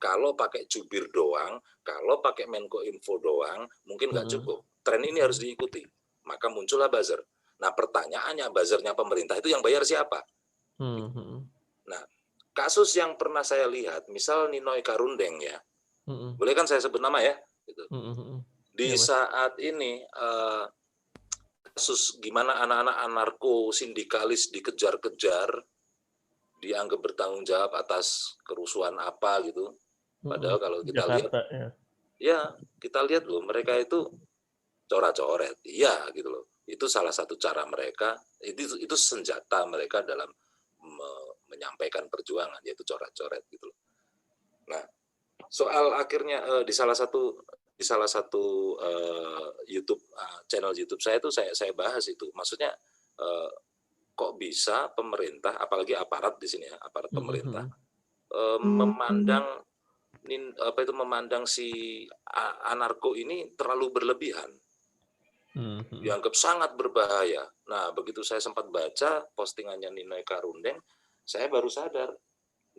kalau pakai jubir doang, kalau pakai Menko Info doang, mungkin nggak cukup. Tren ini harus diikuti. Maka muncullah buzzer. Nah, pertanyaannya buzzernya pemerintah itu yang bayar siapa? Nah, kasus yang pernah saya lihat, misal Ninoy Karundeng ya, boleh kan saya sebut nama ya? Gitu. Di saat ini kasus gimana anak-anak anarko sindikalis dikejar-kejar, dianggap bertanggung jawab atas kerusuhan apa gitu. Padahal kalau kita Jakarta, lihat, ya kita lihat loh mereka itu coret-coret, iya gitu loh. Itu salah satu cara mereka, itu senjata mereka dalam menyampaikan perjuangan, yaitu coret-coret gitu loh. Nah, soal akhirnya di salah satu YouTube channel YouTube saya itu saya bahas itu, maksudnya kok bisa pemerintah, apalagi aparat di sini ya, aparat pemerintah memandang si anarko ini terlalu berlebihan, dianggap sangat berbahaya. Nah, begitu saya sempat baca postingannya Ninoy Karundeng, saya baru sadar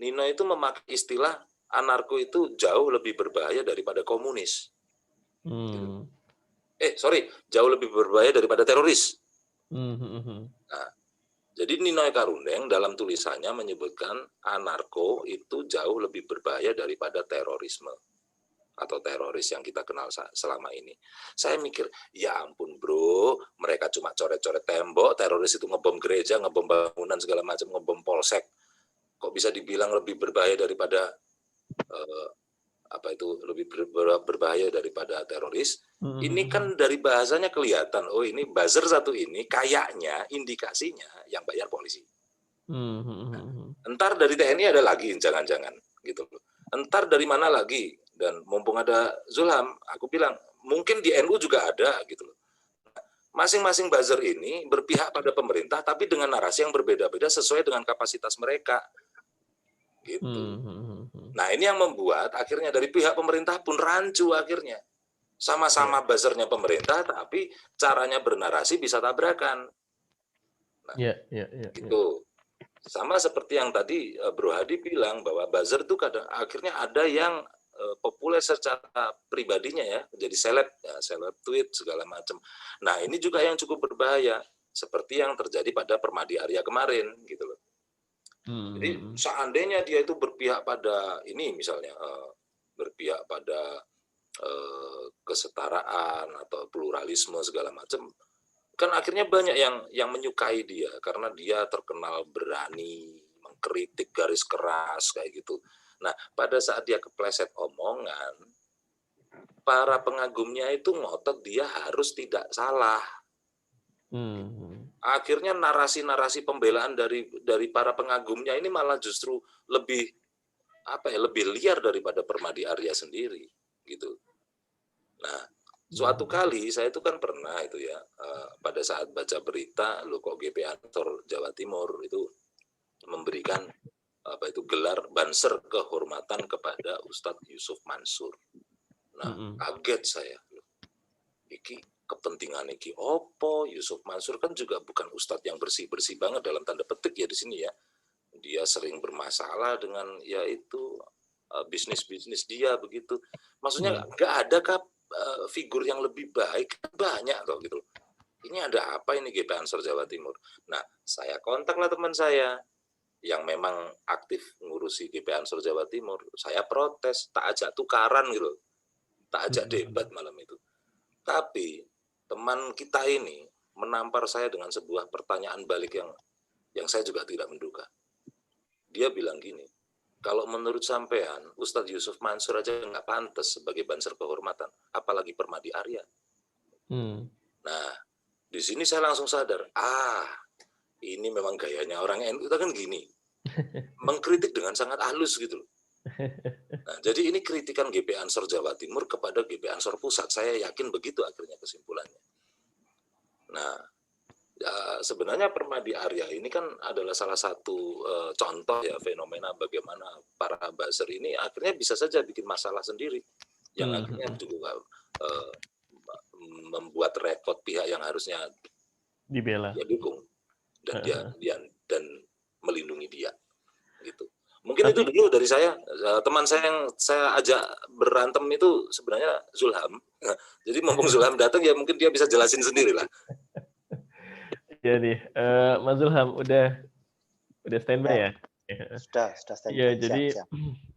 Ninoy itu memakai istilah anarko itu jauh lebih berbahaya daripada komunis. Jauh lebih berbahaya daripada teroris. Nah, jadi Ninoy Karundeng dalam tulisannya menyebutkan anarko itu jauh lebih berbahaya daripada terorisme atau teroris yang kita kenal selama ini. Saya mikir, ya ampun bro, mereka cuma coret-coret tembok, teroris itu ngebom gereja, ngebom bangunan segala macam, ngebom polsek. Kok bisa dibilang lebih berbahaya daripada lebih berbahaya daripada teroris? Ini kan dari bahasanya kelihatan, oh ini buzzer satu ini kayaknya indikasinya yang bayar polisi. Entar dari TNI ada lagi, jangan-jangan gitu. Entar dari mana lagi? Dan mumpung ada Zulham, aku bilang mungkin di NU juga ada gitu loh. Masing-masing buzzer ini berpihak pada pemerintah, tapi dengan narasi yang berbeda-beda sesuai dengan kapasitas mereka. Gitu. Nah, ini yang membuat akhirnya dari pihak pemerintah pun rancu akhirnya. Sama-sama buzzernya pemerintah, tapi caranya bernarasi bisa tabrakan. Nah, gitu. Sama seperti yang tadi Bro Hadi bilang bahwa buzzer itu akhirnya ada yang populer secara pribadinya ya, menjadi seleb tweet segala macam. Nah, ini juga yang cukup berbahaya, seperti yang terjadi pada Permadi Arya kemarin gitu loh. Jadi seandainya dia itu berpihak pada ini misalnya berpihak pada kesetaraan atau pluralisme segala macam, kan akhirnya banyak yang menyukai dia karena dia terkenal berani mengkritik garis keras kayak gitu. Nah, pada saat dia kepleset omongan, para pengagumnya itu ngotot dia harus tidak salah. Akhirnya narasi-narasi pembelaan dari para pengagumnya ini malah justru lebih liar daripada Permadi Arya sendiri gitu. Nah, suatu kali saya itu kan pernah itu ya pada saat baca berita kok GP Ansor Jawa Timur itu memberikan gelar Banser kehormatan kepada Ustadz Yusuf Mansur. Nah, kaget saya. Iki kepentingan iki opo? Yusuf Mansur kan juga bukan ustadz yang bersih-bersih banget dalam tanda petik ya di sini ya. Dia sering bermasalah dengan yaitu bisnis-bisnis dia begitu. Maksudnya nggak ada figur yang lebih baik? Banyak kok gitu. Ini ada apa ini GP Ansor Jawa Timur? Nah, saya kontaklah teman saya yang memang aktif ngurusi GP Ansor Jawa Timur, saya protes, tak ajak tukaran gitu, tak ajak debat malam itu. Tapi teman kita ini menampar saya dengan sebuah pertanyaan balik yang saya juga tidak menduga. Dia bilang gini, kalau menurut sampean, Ustadz Yusuf Mansur aja nggak pantas sebagai Banser Kehormatan, apalagi Permadi Arya. Nah, di sini saya langsung sadar, ini memang gayanya orang NU itu kan gini, mengkritik dengan sangat halus gitu loh. Nah, jadi ini kritikan GP Ansor Jawa Timur kepada GP Ansor Pusat, saya yakin begitu akhirnya kesimpulannya. Nah, ya, sebenarnya Permadi Arya ini kan adalah salah satu contoh ya fenomena bagaimana para buzzer ini akhirnya bisa saja bikin masalah sendiri yang akhirnya juga membuat repot pihak yang harusnya dibela, dia dukung dan dan melindungi dia gitu. Mungkin itu dulu dari saya. Teman saya yang saya ajak berantem itu sebenarnya Zulham. Jadi mumpung Zulham datang ya mungkin dia bisa jelasin sendiri lah. Jadi, Mas Zulham udah standby ya? Sudah standby. Iya, jadi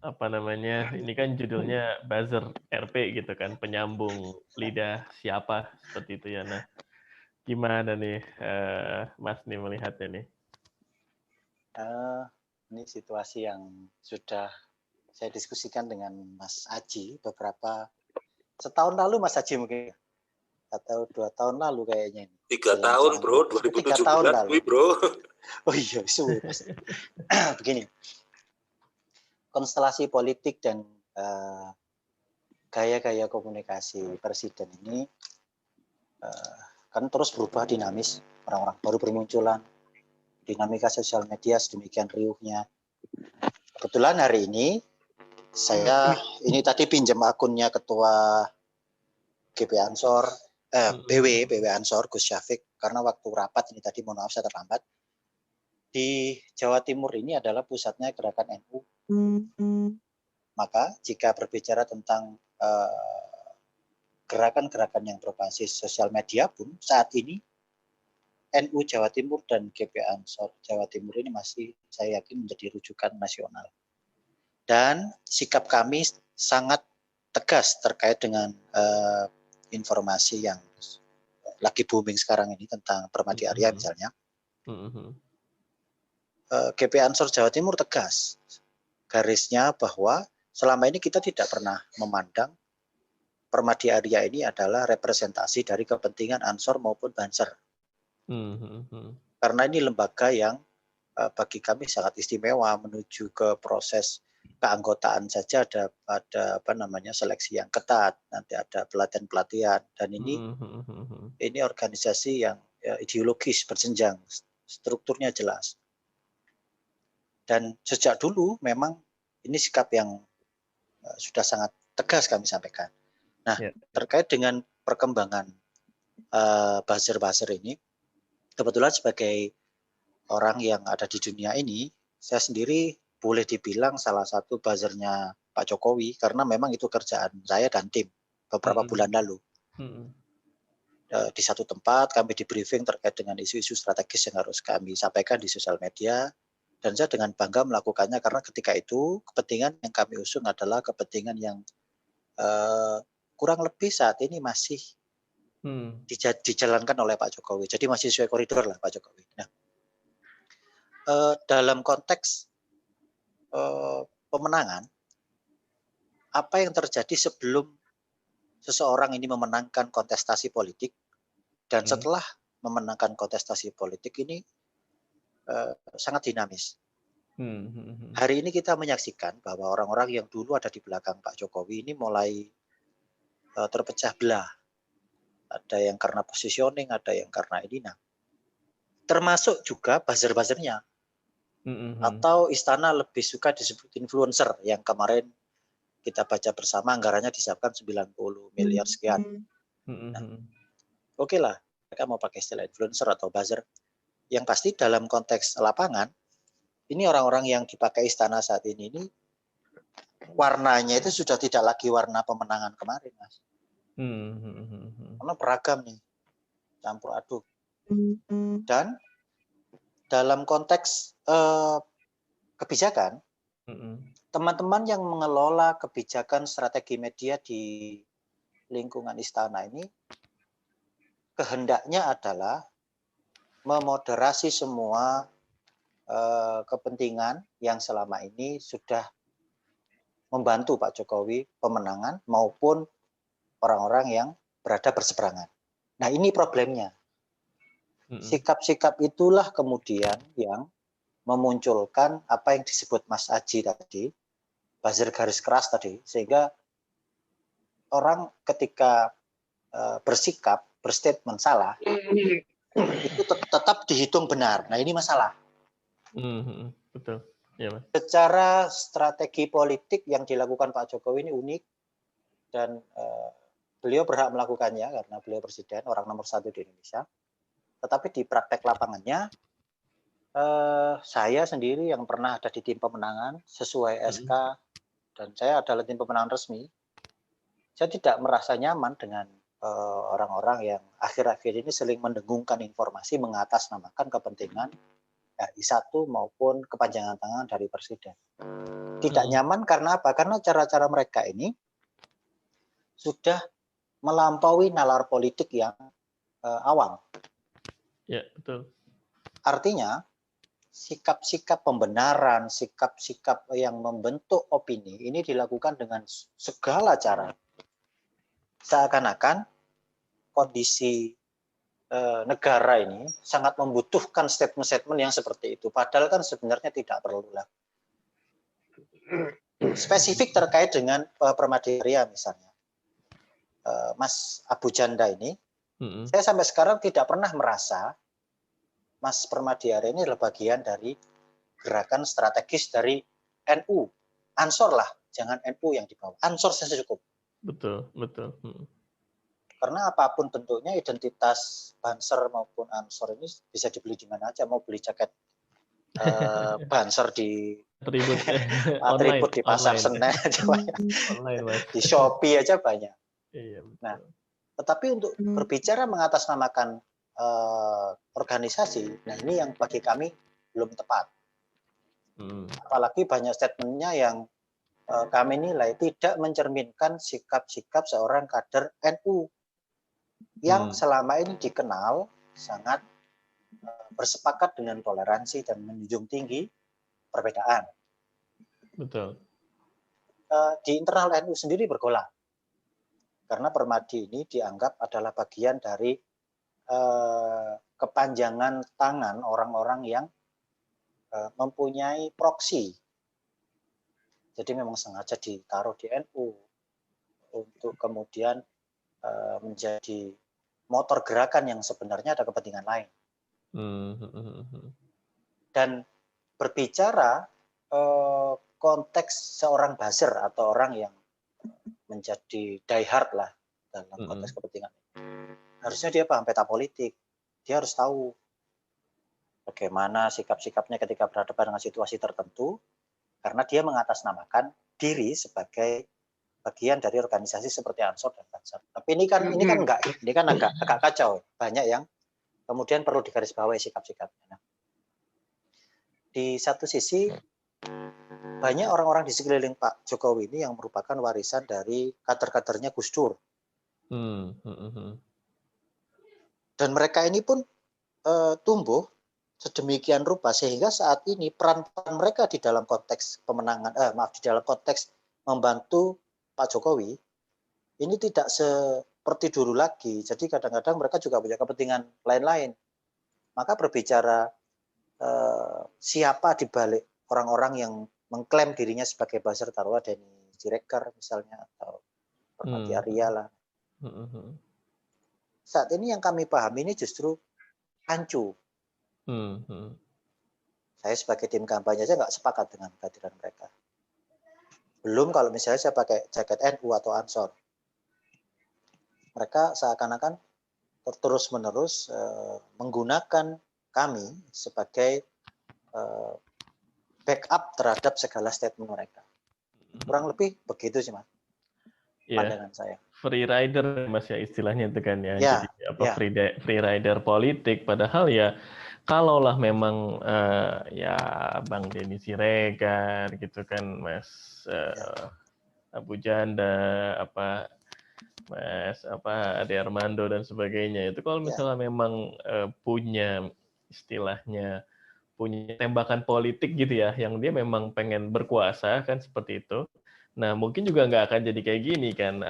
apa namanya? Ini kan judulnya Buzzer RP gitu kan, penyambung lidah siapa seperti itu ya. Nah, gimana nih, Mas nih melihatnya nih? Ini situasi yang sudah saya diskusikan dengan Mas Aji beberapa setahun lalu, Mas Aji mungkin atau 2 tahun lalu kayaknya ini. 3 tahun bro, 2017 bro. Oh iya, suwe Mas. Begini, konstelasi politik dan gaya-gaya komunikasi presiden ini kan terus berubah dinamis, orang-orang baru bermunculan, dinamika sosial media sedemikian riuhnya. Kebetulan hari ini saya ini tadi pinjam akunnya ketua GP Ansor, BW Ansor Gus Syafiq, karena waktu rapat ini tadi mohon maaf saya terlambat. Di Jawa Timur ini adalah pusatnya gerakan NU. Maka jika berbicara tentang gerakan-gerakan yang berbasis sosial media pun saat ini NU Jawa Timur dan GP Ansor Jawa Timur ini masih saya yakin menjadi rujukan nasional. Dan sikap kami sangat tegas terkait dengan informasi yang lagi booming sekarang ini tentang Permadi Arya misalnya. GP Ansor Jawa Timur tegas garisnya bahwa selama ini kita tidak pernah memandang Permadi Arya ini adalah representasi dari kepentingan Ansor maupun Banser. Karena ini lembaga yang bagi kami sangat istimewa, menuju ke proses keanggotaan saja ada apa namanya seleksi yang ketat, nanti ada pelatihan-pelatihan, dan ini organisasi yang ideologis berjenjang, strukturnya jelas. Dan sejak dulu memang ini sikap yang sudah sangat tegas kami sampaikan. Nah, terkait dengan perkembangan buzzer-buzzer ini, kebetulan sebagai orang yang ada di dunia ini, saya sendiri boleh dibilang salah satu buzzernya Pak Jokowi, karena memang itu kerjaan saya dan tim beberapa bulan lalu. Di satu tempat kami di briefing terkait dengan isu-isu strategis yang harus kami sampaikan di sosial media, dan saya dengan bangga melakukannya karena ketika itu kepentingan yang kami usung adalah kepentingan yang kurang lebih saat ini masih dijalankan oleh Pak Jokowi. Jadi masih sesuai koridor lah Pak Jokowi. Nah, dalam konteks pemenangan, apa yang terjadi sebelum seseorang ini memenangkan kontestasi politik dan setelah memenangkan kontestasi politik ini sangat dinamis. Hari ini kita menyaksikan bahwa orang-orang yang dulu ada di belakang Pak Jokowi ini mulai terpecah belah. Ada yang karena positioning, ada yang karena ini. Nah, termasuk juga buzzer-buzzernya. Atau istana lebih suka disebut influencer yang kemarin kita baca bersama anggarannya disiapkan 90 miliar sekian. Nah, oke lah, mereka mau pakai istilah influencer atau buzzer. Yang pasti dalam konteks lapangan, ini orang-orang yang dipakai istana saat ini warnanya itu sudah tidak lagi warna pemenangan kemarin, Mas. Karena beragam nih, campur aduk. Dan dalam konteks kebijakan, teman-teman yang mengelola kebijakan strategi media di lingkungan istana ini kehendaknya adalah memoderasi semua kepentingan yang selama ini sudah membantu Pak Jokowi pemenangan maupun orang-orang yang berada berseberangan. Nah, ini problemnya. Sikap-sikap itulah kemudian yang memunculkan apa yang disebut Mas Aji tadi, buzzer garis keras tadi, sehingga orang ketika bersikap, berstatement salah, itu tetap dihitung benar. Nah, ini masalah. Betul. Ya, Mas. Secara strategi politik yang dilakukan Pak Jokowi ini unik, dan beliau berhak melakukannya karena beliau presiden, orang nomor 1 di Indonesia. Tetapi di praktek lapangannya, saya sendiri yang pernah ada di tim pemenangan sesuai SK, dan saya adalah tim pemenangan resmi, saya tidak merasa nyaman dengan orang-orang yang akhir-akhir ini sering mendengungkan informasi mengatasnamakan kepentingan RI1 maupun kepanjangan tangan dari presiden. Tidak nyaman karena apa? Karena cara-cara mereka ini sudah melampaui nalar politik yang awam. Ya, betul. Artinya, sikap-sikap pembenaran, sikap-sikap yang membentuk opini, ini dilakukan dengan segala cara. Seakan-akan kondisi negara ini sangat membutuhkan statement-statement yang seperti itu. Padahal kan sebenarnya tidak perlu lah. Spesifik terkait dengan Permadi Arya misalnya. Mas Abu Janda ini, saya sampai sekarang tidak pernah merasa Mas Permadi Arya ini adalah bagian dari gerakan strategis dari NU. Ansor lah, jangan NU yang dibawa. Ansor saja cukup. Betul. Karena apapun bentuknya, identitas Banser maupun Ansor ini bisa dibeli di mana aja. Mau beli jaket Banser di atribut di pasar Senen aja banyak. Di Shopee aja banyak. Iya, betul. Nah, tetapi untuk berbicara mengatasnamakan organisasi, nah ini yang bagi kami belum tepat. Apalagi banyak statementnya yang kami nilai tidak mencerminkan sikap-sikap seorang kader NU yang selama ini dikenal sangat bersepakat dengan toleransi dan menjunjung tinggi perbedaan. Betul. Di internal NU sendiri bergolak. Karena Permadi ini dianggap adalah bagian dari kepanjangan tangan orang-orang yang mempunyai proksi. Jadi memang sengaja ditaruh di NU untuk kemudian menjadi motor gerakan yang sebenarnya ada kepentingan lain. Dan berbicara konteks seorang buzzer atau orang yang menjadi diehard lah dalam konteks kepentingan. Harusnya dia paham peta politik. Dia harus tahu bagaimana sikap-sikapnya ketika berhadapan dengan situasi tertentu, karena dia mengatasnamakan diri sebagai bagian dari organisasi seperti Ansor dan Banser. Tapi ini kan enggak, ini kan agak kacau. Banyak yang kemudian perlu digarisbawahi sikap-sikapnya. Nah, di satu sisi banyak orang-orang di sekeliling Pak Jokowi ini yang merupakan warisan dari kader-kadernya Gus Dur. Dan mereka ini pun tumbuh sedemikian rupa sehingga saat ini peran mereka di dalam konteks pemenangan, di dalam konteks membantu Pak Jokowi ini tidak seperti dulu lagi. Jadi kadang-kadang mereka juga punya kepentingan lain-lain. Maka berbicara siapa di balik orang-orang yang mengklaim dirinya sebagai buzzer, taruhlah Denny Siregar misalnya atau Permadi Arya lah. Saat ini yang kami pahami ini justru rancu. Saya sebagai tim kampanye aja nggak sepakat dengan kehadiran mereka. Belum kalau misalnya saya pakai jaket NU atau Ansor. Mereka seakan-akan terus-menerus menggunakan kami sebagai backup terhadap segala statement mereka. Kurang lebih begitu sih, Mas. Pandangan saya. Free rider, Mas, ya istilahnya itu kan ya. Ya, jadi free rider politik, padahal ya kalaulah memang ya Bang Denny Siregar gitu kan, Mas Abu Janda, Mas Ade Armando dan sebagainya, itu kalau misalnya memang punya istilahnya punya tembakan politik gitu ya, yang dia memang pengen berkuasa kan seperti itu. Nah mungkin juga nggak akan jadi kayak gini kan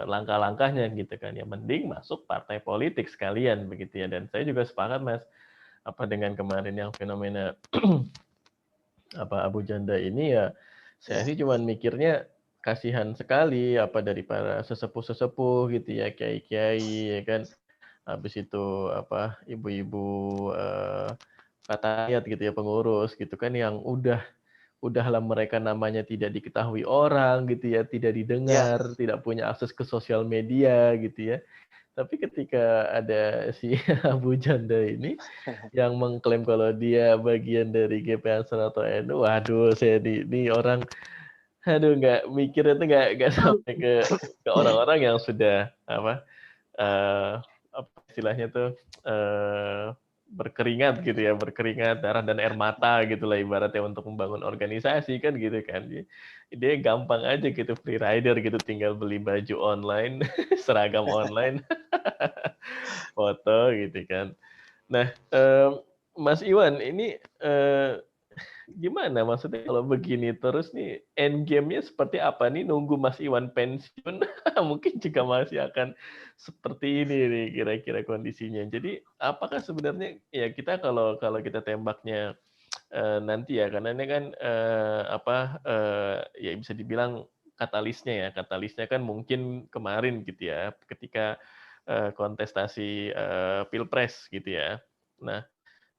langkah-langkahnya gitu kan, ya mending masuk partai politik sekalian begitu ya. Dan saya juga sepakat Mas dengan kemarin yang fenomena Abu Janda ini ya, saya sih cuman mikirnya kasihan sekali dari para sesepuh-sesepuh gitu ya, kiai-kiai ya kan, habis itu ibu-ibu fatayat gitu ya, pengurus gitu kan, yang udahlah mereka namanya tidak diketahui orang gitu ya, tidak didengar, tidak punya akses ke sosial media gitu ya. Tapi ketika ada si Abu Janda ini yang mengklaim kalau dia bagian dari GP Ansor atau NU, waduh, saya ini orang, nggak mikirnya tuh nggak sampai ke orang-orang yang sudah istilahnya tuh berkeringat gitu ya, berkeringat darah dan air mata gitulah ibaratnya untuk membangun organisasi kan gitu kan. Dia gampang aja gitu, free rider gitu, tinggal beli baju online, seragam online, foto gitu kan. Nah, Mas Iwan ini gimana maksudnya kalau begini terus nih, end game-nya seperti apa nih? Nunggu Mas Iwan pensiun mungkin juga masih akan seperti ini nih kira-kira kondisinya. Jadi apakah sebenarnya ya kita kalau kita tembaknya nanti ya, karena ini kan ya bisa dibilang katalisnya kan mungkin kemarin gitu ya, ketika kontestasi Pilpres gitu ya. Nah,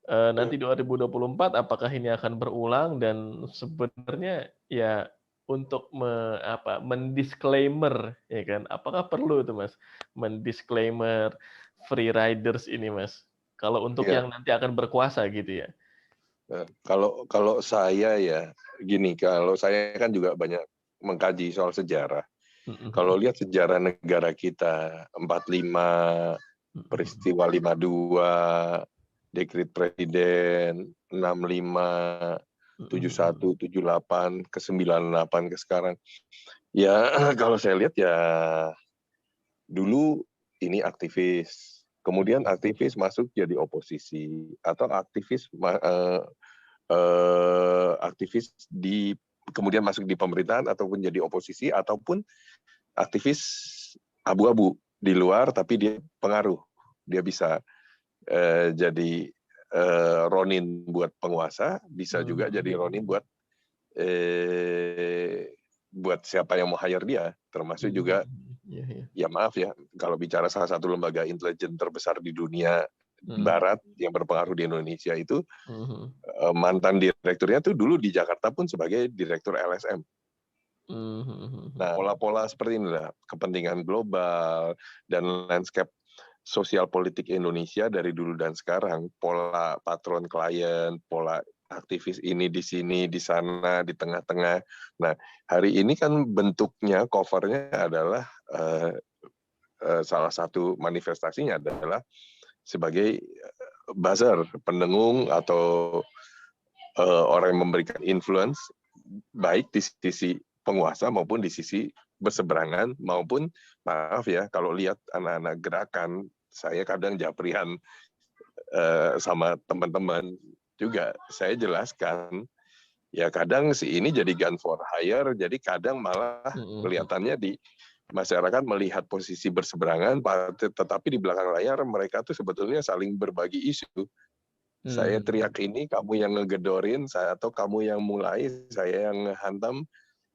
nanti 2024 apakah ini akan berulang, dan sebenarnya ya untuk mendisclaimer ya kan, apakah perlu itu Mas mendisclaimer free riders ini Mas, kalau untuk yang nanti akan berkuasa gitu ya? Kalau saya ya gini, kalau saya kan juga banyak mengkaji soal sejarah. Kalau lihat sejarah negara kita, 45, peristiwa 52, dekret presiden, 65, 71, 78, ke 98 ke sekarang. Ya kalau saya lihat ya dulu ini aktivis, kemudian aktivis masuk jadi oposisi, atau aktivis kemudian masuk di pemerintahan ataupun jadi oposisi, ataupun aktivis abu-abu di luar tapi dia pengaruh, dia bisa jadi ronin buat penguasa, bisa juga jadi ronin buat siapa yang mau hire dia, termasuk juga ya maaf ya, kalau bicara salah satu lembaga intelijen terbesar di dunia barat yang berpengaruh di Indonesia itu, mantan direkturnya tuh dulu di Jakarta pun sebagai direktur LSM. Nah, pola-pola seperti inilah, kepentingan global dan landscape sosial politik Indonesia dari dulu dan sekarang, pola patron klien, pola aktivis ini di sini, di sana, di tengah-tengah. Nah, hari ini kan bentuknya, covernya adalah salah satu manifestasinya adalah sebagai buzzer, pendengung, atau orang yang memberikan influence, baik di sisi penguasa maupun di sisi berseberangan, maupun maaf ya, kalau lihat anak-anak gerakan, saya kadang japrian sama teman-teman juga, saya jelaskan, ya kadang si ini jadi gun for hire, jadi kadang malah kelihatannya di masyarakat melihat posisi berseberangan, tetapi di belakang layar mereka tuh sebetulnya saling berbagi isu. Saya teriak ini, kamu yang ngegedorin, atau kamu yang mulai, saya yang hantam.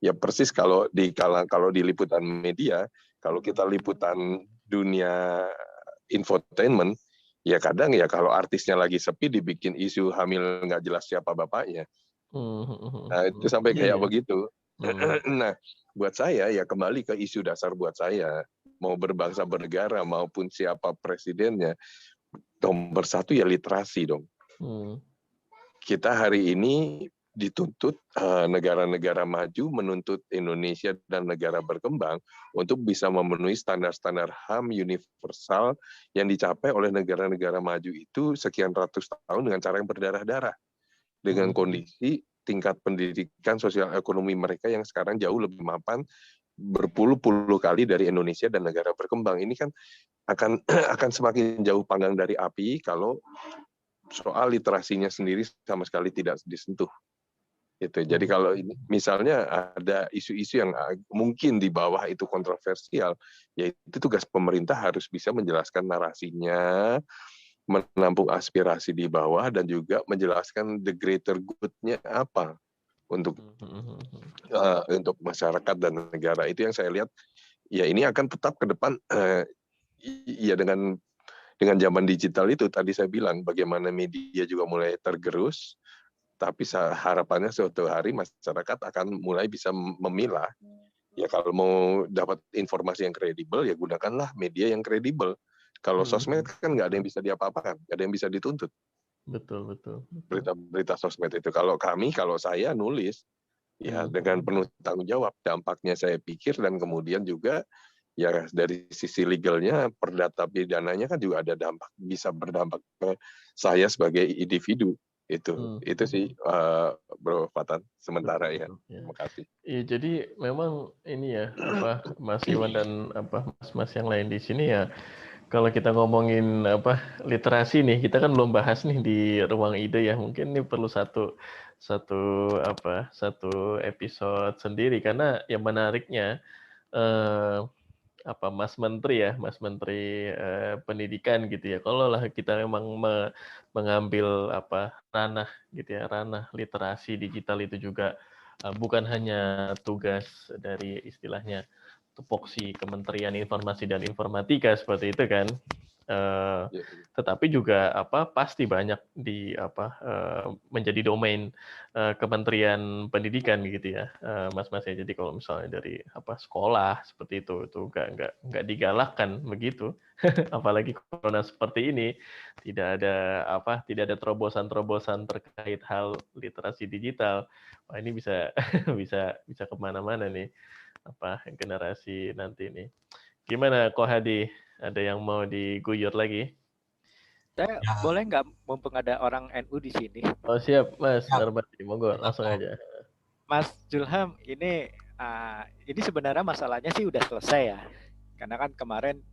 Ya persis kalau di liputan media, kalau kita liputan dunia infotainment, ya kadang ya kalau artisnya lagi sepi dibikin isu hamil nggak jelas siapa bapaknya. Nah itu sampai kayak begitu. Nah buat saya ya kembali ke isu dasar buat saya, mau berbangsa bernegara maupun siapa presidennya, nomor satu ya literasi dong. Kita hari ini dituntut negara-negara maju menuntut Indonesia dan negara berkembang untuk bisa memenuhi standar-standar HAM universal yang dicapai oleh negara-negara maju itu sekian ratus tahun dengan cara yang berdarah-darah. Dengan kondisi tingkat pendidikan sosial ekonomi mereka yang sekarang jauh lebih mapan berpuluh-puluh kali dari Indonesia dan negara berkembang. Ini kan akan semakin jauh panggang dari api kalau soal literasinya sendiri sama sekali tidak disentuh. Itu. Jadi kalau ini misalnya ada isu-isu yang mungkin di bawah itu kontroversial, yaitu tugas pemerintah harus bisa menjelaskan narasinya, menampung aspirasi di bawah, dan juga menjelaskan the greater good-nya apa untuk masyarakat dan negara. Itu yang saya lihat. Ya ini akan tetap ke depan. Ya dengan zaman digital itu tadi saya bilang bagaimana media juga mulai tergerus. Tapi harapannya suatu hari masyarakat akan mulai bisa memilah. Ya kalau mau dapat informasi yang kredibel, ya gunakanlah media yang kredibel. Kalau sosmed kan nggak ada yang bisa diapa-apakan, nggak ada yang bisa dituntut. Betul. Berita sosmed itu. Kalau saya nulis, ya dengan penuh tanggung jawab. Dampaknya saya pikir, dan kemudian juga ya dari sisi legalnya, perdata pidananya kan juga ada bisa berdampak ke saya sebagai individu. Itu sih Bro Fatan sementara. Betul, ya. Terima kasih. Iya, jadi memang ini ya Mas Iwan dan mas yang lain di sini ya, kalau kita ngomongin literasi nih, kita kan belum bahas nih di ruang ide ya, mungkin ini perlu satu episode sendiri, karena yang menariknya Mas Menteri Pendidikan gitu ya. Kalau lah kita memang mengambil ranah gitu ya, ranah literasi digital itu juga bukan hanya tugas dari istilahnya tupoksi Kementerian Informasi dan Informatika seperti itu kan. Tetapi juga pasti banyak menjadi domain Kementerian Pendidikan gitu ya, Mas ya. Jadi kalau misalnya dari sekolah seperti itu nggak digalakkan begitu. Apalagi corona seperti ini, tidak ada terobosan terkait hal literasi digital. Wah, ini bisa bisa kemana-mana nih generasi nanti ini. Gimana Ko Hadi? Ada yang mau diguyur lagi? Saya boleh nggak, mumpung ada orang NU di sini? Oh siap, Mas Narbati, monggo langsung aja. Mas Zulham, ini sebenarnya masalahnya sih udah selesai ya, karena kan kemarin,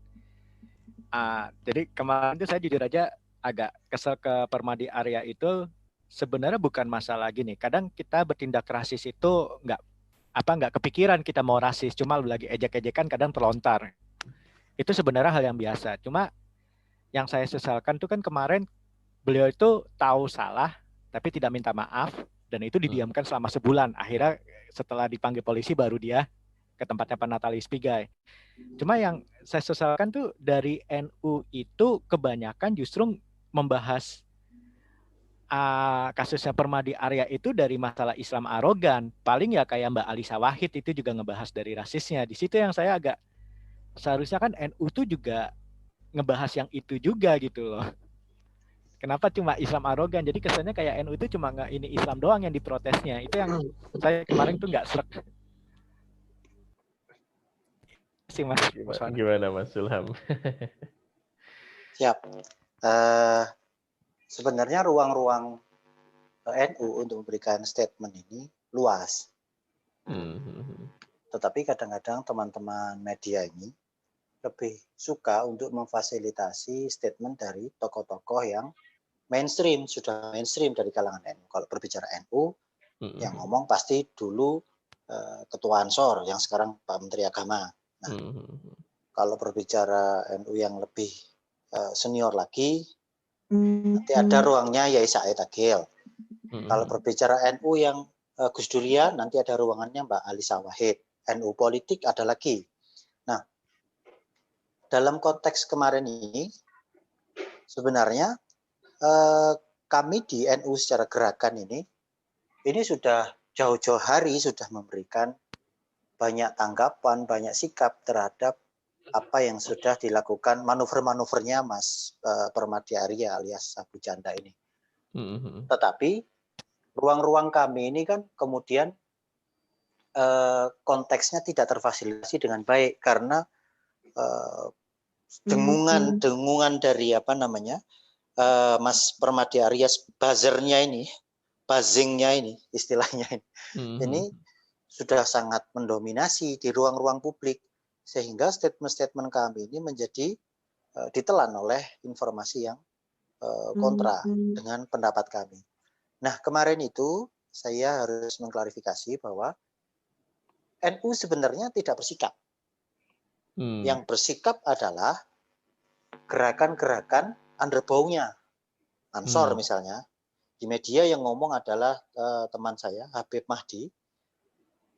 jadi kemarin itu saya jujur aja agak kesel ke Permadi Arya itu. Sebenarnya bukan masalah gini, kadang kita bertindak rasis itu nggak kepikiran kita mau rasis, cuma lagi ejek-ejekan kadang terlontar. Itu sebenarnya hal yang biasa. Cuma yang saya sesalkan tuh kan kemarin beliau itu tahu salah tapi tidak minta maaf, dan itu didiamkan selama sebulan. Akhirnya setelah dipanggil polisi baru dia ke tempatnya Pak Natalius Pigai. Cuma yang saya sesalkan tuh dari NU itu kebanyakan justru membahas kasusnya Permadi Arya itu dari masalah Islam arogan. Paling ya kayak Mbak Alisa Wahid itu juga ngebahas dari rasisnya. Di situ yang saya agak, seharusnya kan NU tuh juga ngebahas yang itu juga gitu loh. Kenapa cuma Islam arogan? Jadi kesannya kayak NU itu cuma ini Islam doang yang diprotesnya. Itu yang saya kemarin tuh nggak srek. Sih Mas. Gimana Mas Zulham? Siap. Sebenarnya ruang-ruang NU untuk memberikan statement ini luas. Tetapi kadang-kadang teman-teman media ini lebih suka untuk memfasilitasi statement dari tokoh-tokoh yang mainstream, sudah mainstream dari kalangan NU. Kalau berbicara NU, yang ngomong pasti dulu Ketua Ansor, yang sekarang Pak Menteri Agama. Nah, kalau berbicara NU yang lebih senior lagi, nanti ada ruangnya Yai Said Agil. Kalau berbicara NU yang Gus Durian, nanti ada ruangannya Mbak Alisa Wahid. NU politik ada lagi. Nah, dalam konteks kemarin ini, sebenarnya kami di NU secara gerakan ini sudah jauh-jauh hari sudah memberikan banyak tanggapan, banyak sikap terhadap apa yang sudah dilakukan manuver-manuvernya Mas Permadi Arya alias Abu Janda ini. Tetapi ruang-ruang kami ini kan kemudian konteksnya tidak terfasilitasi dengan baik karena dengungan dari apa namanya Mas Permadi Arya buzzingnya ini istilahnya ini sudah sangat mendominasi di ruang-ruang publik sehingga statement-statement kami ini menjadi ditelan oleh informasi yang kontra dengan pendapat kami. Nah, kemarin itu saya harus mengklarifikasi bahwa NU sebenarnya tidak bersikap. Yang bersikap adalah gerakan-gerakan underbaunya. Ansor misalnya. Di media yang ngomong adalah teman saya, Habib Mahdi.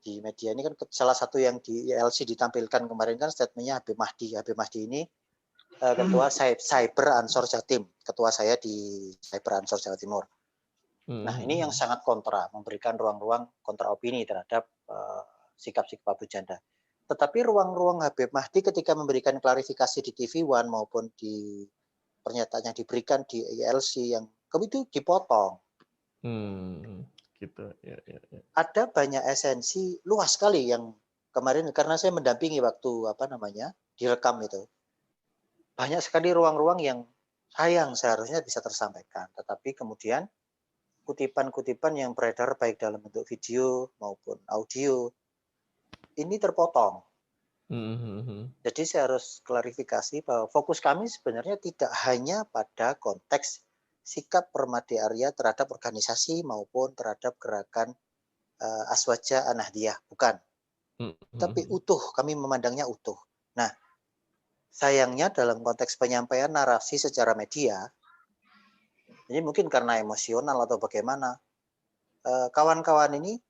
Di media ini kan salah satu yang di ILC ditampilkan kemarin kan statementnya Habib Mahdi. Habib Mahdi ini ketua Cyber Ansor Jatim. Ketua saya di Cyber Ansor Jawa Timur. Nah, ini yang sangat kontra, memberikan ruang-ruang kontra opini terhadap sikap-sikap Abu Janda. Tetapi ruang-ruang Habib Mahdi ketika memberikan klarifikasi di TV One maupun di pernyataan yang diberikan di ILC yang itu dipotong. Gitu. Ya. Ada banyak esensi luas sekali yang kemarin karena saya mendampingi waktu direkam itu. Banyak sekali ruang-ruang yang sayang seharusnya bisa tersampaikan, tetapi kemudian kutipan-kutipan yang beredar baik dalam bentuk video maupun audio ini terpotong. Jadi saya harus klarifikasi bahwa fokus kami sebenarnya tidak hanya pada konteks sikap Permadi Arya terhadap organisasi maupun terhadap gerakan Aswaja An-Nahdiyah, bukan. Tapi utuh, kami memandangnya utuh. Nah, sayangnya dalam konteks penyampaian narasi secara media, ini mungkin karena emosional atau bagaimana, kawan-kawan ini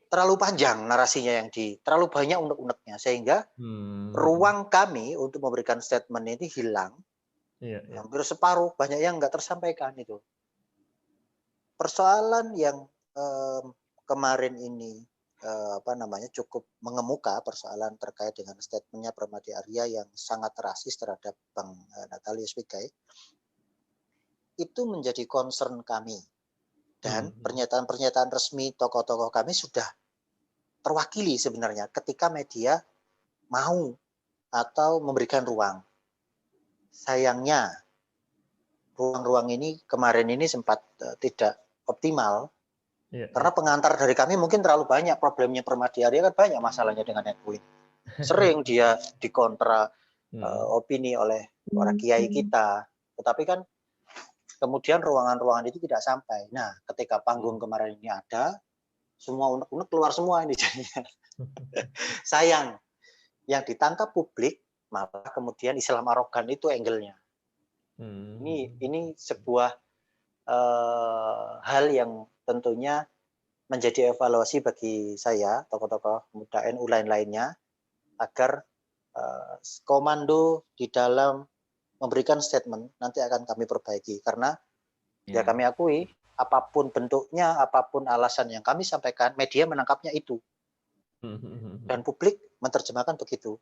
terlalu panjang narasinya terlalu banyak unek-uneknya sehingga ruang kami untuk memberikan statement ini hilang. Hampir separuh, banyak yang nggak tersampaikan itu. Persoalan yang kemarin ini cukup mengemuka, persoalan terkait dengan statementnya Permadi Arya yang sangat rasis terhadap Bang Natalius Pigai, itu menjadi concern kami. Dan pernyataan-pernyataan resmi tokoh-tokoh kami sudah terwakili sebenarnya ketika media mau atau memberikan ruang. Sayangnya ruang-ruang ini kemarin ini sempat tidak optimal karena pengantar dari kami mungkin terlalu banyak. Problemnya Permadi Arya kan banyak masalahnya dengan NU. Sering dia dikontra opini oleh para kiai kita, tetapi kan kemudian ruangan-ruangan itu tidak sampai. Nah, ketika panggung kemarin ini ada, semua unek-unek keluar semua ini jadinya. Sayang, yang ditangkap publik malah kemudian Islam arogan itu angle-nya. Ini sebuah hal yang tentunya menjadi evaluasi bagi saya, tokoh-tokoh muda NU lain-lainnya, agar komando di dalam memberikan statement nanti akan kami perbaiki karena ya kami akui apapun bentuknya, apapun alasan yang kami sampaikan, media menangkapnya itu dan publik menerjemahkan begitu.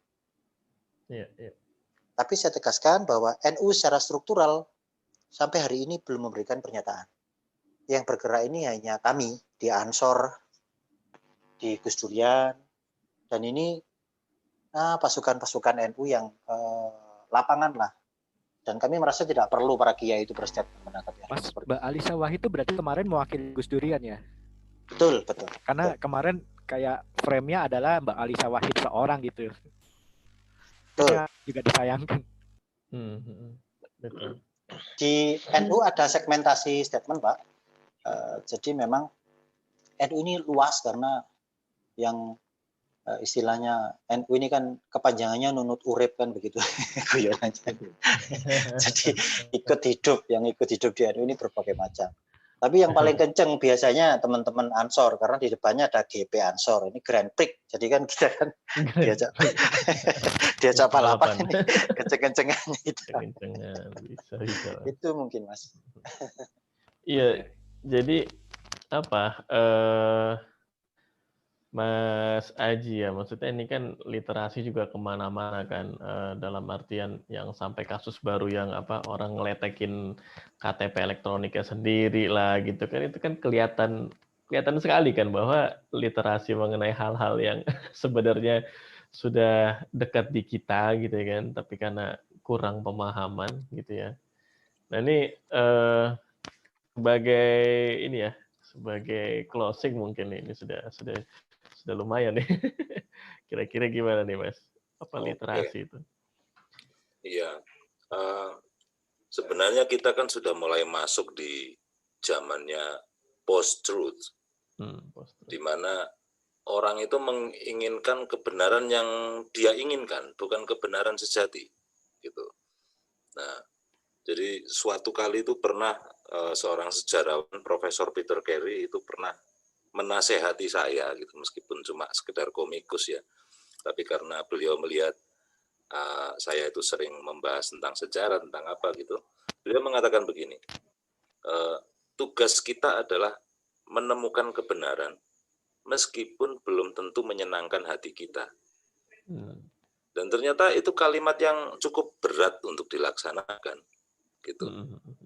Tapi saya tegaskan bahwa NU secara struktural sampai hari ini belum memberikan pernyataan. Yang bergerak ini hanya kami di Ansor, di Gus Durian, dan ini pasukan-pasukan NU yang lapangan lah. Dan kami merasa tidak perlu para kiai itu berstatement menangkapnya. Mas, Mbak Alisa Wahid itu berarti kemarin mewakili Gus Durian ya? Betul. Karena kemarin kayak frame-nya adalah Mbak Alisa Wahid seorang gitu. Betul. Juga disayangkan. Betul. Di NU ada segmentasi statement, Pak. Jadi memang NU ini luas karena yang istilahnya NU ini kan kepanjangannya nunut urip kan begitu. Jadi yang ikut hidup di NU ini berbagai macam. Tapi yang paling kenceng biasanya teman-teman Ansor karena di depannya ada GP Ansor. Ini Grand Prix. Jadi kan kita kan diajak balapan ini kenceng-kencengannya itu. Bisa. Itu mungkin, Mas. Iya, jadi apa? Mas Aji ya, maksudnya ini kan literasi juga kemana-mana kan, dalam artian yang sampai kasus baru yang orang ngeletekin KTP elektroniknya sendiri lah gitu kan, itu kan kelihatan sekali kan bahwa literasi mengenai hal-hal yang sebenarnya sudah dekat di kita gitu kan, tapi karena kurang pemahaman gitu ya. Nah ini sebagai closing mungkin ini sudah lumayan nih. Kira-kira gimana nih Mas? Apa literasi itu? Iya. Sebenarnya kita kan sudah mulai masuk di zamannya post-truth. Di mana orang itu menginginkan kebenaran yang dia inginkan, bukan kebenaran sejati. Gitu. Nah, jadi suatu kali itu pernah seorang sejarawan, Profesor Peter Carey itu pernah menasehati saya gitu, meskipun cuma sekedar komikus ya, tapi karena beliau melihat saya itu sering membahas tentang sejarah, tentang apa gitu, beliau mengatakan begini, tugas kita adalah menemukan kebenaran meskipun belum tentu menyenangkan hati kita. Dan ternyata itu kalimat yang cukup berat untuk dilaksanakan gitu.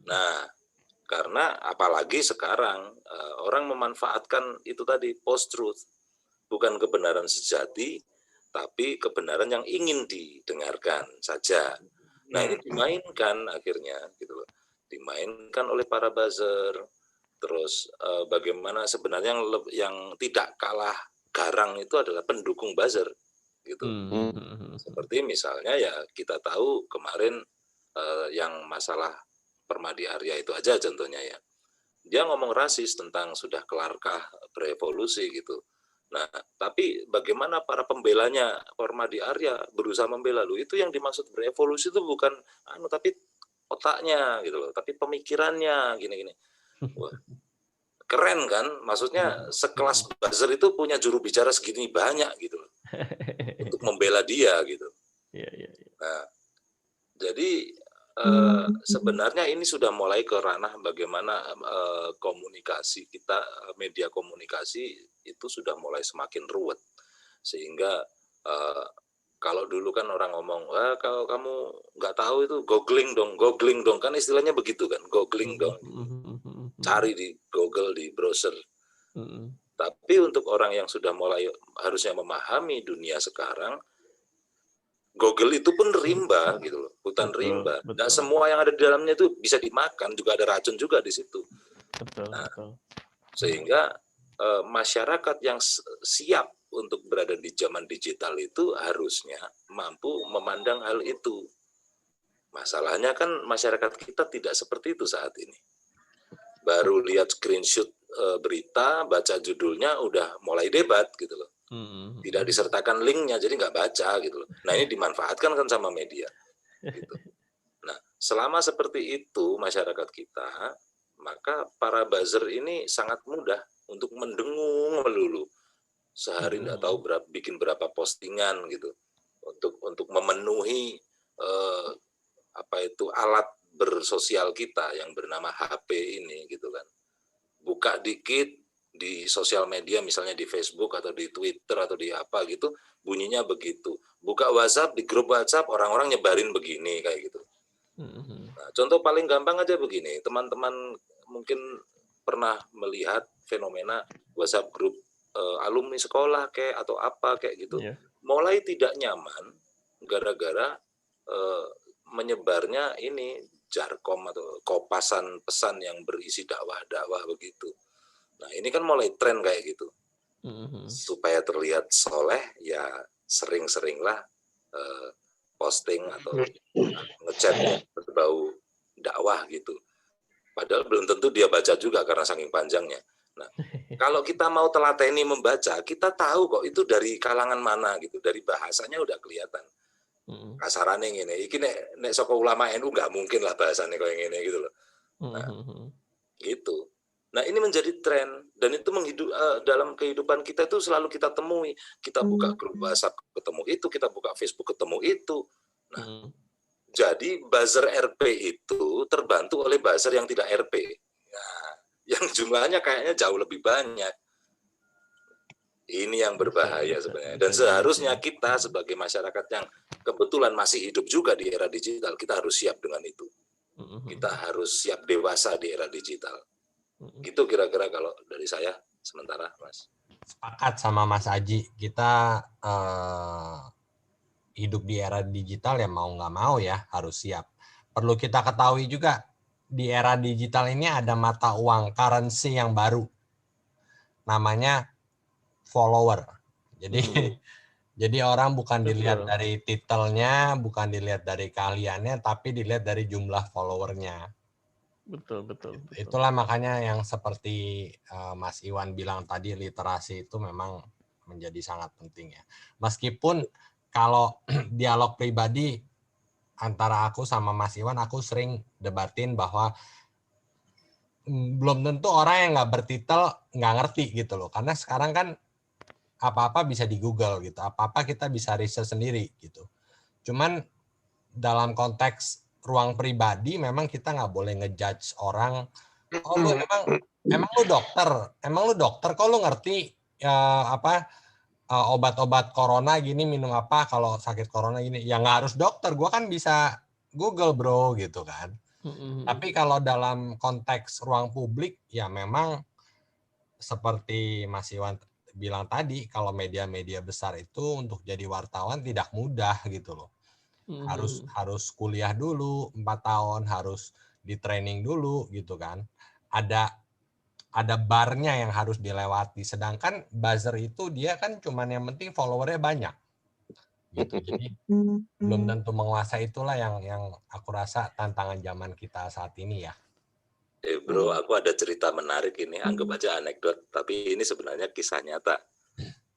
Nah, karena apalagi sekarang orang memanfaatkan itu tadi post-truth, bukan kebenaran sejati, tapi kebenaran yang ingin didengarkan saja. Nah ini dimainkan akhirnya, gitu loh, dimainkan oleh para buzzer. Terus bagaimana sebenarnya yang tidak kalah garang itu adalah pendukung buzzer, gitu. Seperti misalnya ya kita tahu kemarin yang masalah Permadi Arya itu aja contohnya ya. Dia ngomong rasis tentang sudah kelarkah berevolusi gitu. Nah, tapi bagaimana para pembelanya Permadi Arya berusaha membela lu, itu yang dimaksud berevolusi itu bukan tapi otaknya gitu loh, tapi pemikirannya gini-gini. Wah, keren kan? Maksudnya sekelas buzzer itu punya juru bicara segini banyak gitu loh. Untuk membela dia gitu. Nah, jadi sebenarnya ini sudah mulai ke ranah bagaimana komunikasi kita, media komunikasi itu sudah mulai semakin ruwet, sehingga kalau dulu kan orang ngomong, kalau kamu nggak tahu itu googling dong, kan istilahnya begitu kan, googling dong, cari di Google, di browser. Tapi untuk orang yang sudah mulai harusnya memahami dunia sekarang, Google itu pun rimba gitu loh, hutan rimba. Nggak semua yang ada di dalamnya itu bisa dimakan, juga ada racun juga di situ. Sehingga masyarakat yang siap untuk berada di zaman digital itu harusnya mampu memandang hal itu. Masalahnya kan masyarakat kita tidak seperti itu saat ini. Baru lihat screenshot berita, baca judulnya, udah mulai debat gitu loh. Tidak disertakan linknya, jadi nggak baca gitu loh. Nah ini dimanfaatkan kan sama media. Gitu. Nah selama seperti itu masyarakat kita, maka para buzzer ini sangat mudah untuk mendengung melulu. Sehari nggak tahu bikin berapa postingan gitu, untuk memenuhi alat bersosial kita yang bernama HP ini gitu kan. Buka dikit di sosial media, misalnya di Facebook atau di Twitter atau di apa gitu, bunyinya begitu. Buka WhatsApp, di grup WhatsApp orang-orang nyebarin begini kayak gitu. Nah, contoh paling gampang aja begini, teman-teman mungkin pernah melihat fenomena WhatsApp grup alumni sekolah kayak atau apa kayak gitu, mulai tidak nyaman gara-gara menyebarnya ini jarkom atau kopasan pesan yang berisi dakwah-dakwah begitu. Nah ini kan mulai tren kayak gitu. Supaya terlihat soleh, ya sering-seringlah posting atau ngechat berbau dakwah gitu. Padahal belum tentu dia baca juga karena saking panjangnya. Nah, kalau kita mau telateni membaca, kita tahu kok itu dari kalangan mana gitu. Dari bahasanya udah kelihatan. Kasarannya ngene, iki nek saka ulama NU nggak mungkin lah bahasannya kayak ngene gitu loh. Nah, gitu. Nah ini menjadi tren dan itu dalam kehidupan kita itu selalu kita temui. Kita buka grup WhatsApp ketemu itu, kita buka Facebook ketemu itu. Nah, jadi buzzer RP itu terbantu oleh buzzer yang tidak RP. Nah, yang jumlahnya kayaknya jauh lebih banyak. Ini yang berbahaya sebenarnya. Dan seharusnya kita sebagai masyarakat yang kebetulan masih hidup juga di era digital, kita harus siap dengan itu. Kita harus siap dewasa di era digital. Gitu kira-kira kalau dari saya sementara, Mas. Sepakat sama Mas Aji. Kita hidup di era digital ya mau nggak mau ya harus siap. Perlu kita ketahui juga di era digital ini ada mata uang currency yang baru. Namanya follower. Jadi orang bukan dilihat dari titelnya, bukan dilihat dari keahliannya, tapi dilihat dari jumlah followernya. Betul. Itulah makanya yang seperti Mas Iwan bilang tadi, literasi itu memang menjadi sangat penting ya. Meskipun kalau dialog pribadi antara aku sama Mas Iwan, aku sering debatin bahwa belum tentu orang yang nggak bertitel nggak ngerti gitu loh. Karena sekarang kan apa-apa bisa di Google gitu, apa-apa kita bisa riset sendiri gitu. Cuman dalam konteks ruang pribadi memang kita nggak boleh ngejudge orang. Oh lu emang lu dokter, kok lu ngerti obat-obat corona gini minum apa kalau sakit corona gini? Ya nggak harus dokter, gue kan bisa Google bro gitu kan. Tapi kalau dalam konteks ruang publik ya memang seperti Mas Iwan bilang tadi, kalau media-media besar itu untuk jadi wartawan tidak mudah gitu loh. Harus kuliah dulu 4 tahun, harus di training dulu gitu kan. Ada barnya yang harus dilewati. Sedangkan buzzer itu dia kan cuman yang penting followernya banyak. Gitu. Jadi belum tentu menguasai, itulah yang aku rasa tantangan zaman kita saat ini ya. Bro, aku ada cerita menarik ini, anggap aja anekdot, tapi ini sebenarnya kisah nyata.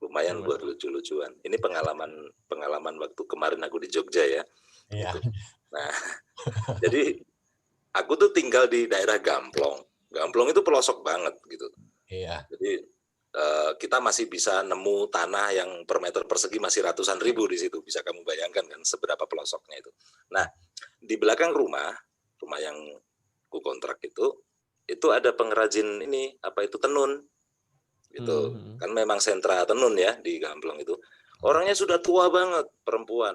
Lumayan buat lucu-lucuan. Ini pengalaman waktu kemarin aku di Jogja ya. Iya. Gitu. Nah, jadi aku tuh tinggal di daerah Gamplong. Gamplong itu pelosok banget gitu. Iya. Jadi kita masih bisa nemu tanah yang per meter persegi masih ratusan ribu di situ. Bisa kamu bayangkan kan seberapa pelosoknya itu. Nah, di belakang rumah yang ku kontrak itu ada pengrajin ini, apa itu, tenun. Gitu. Kan memang sentra tenun ya di Gamplong itu. Orangnya sudah tua banget, perempuan.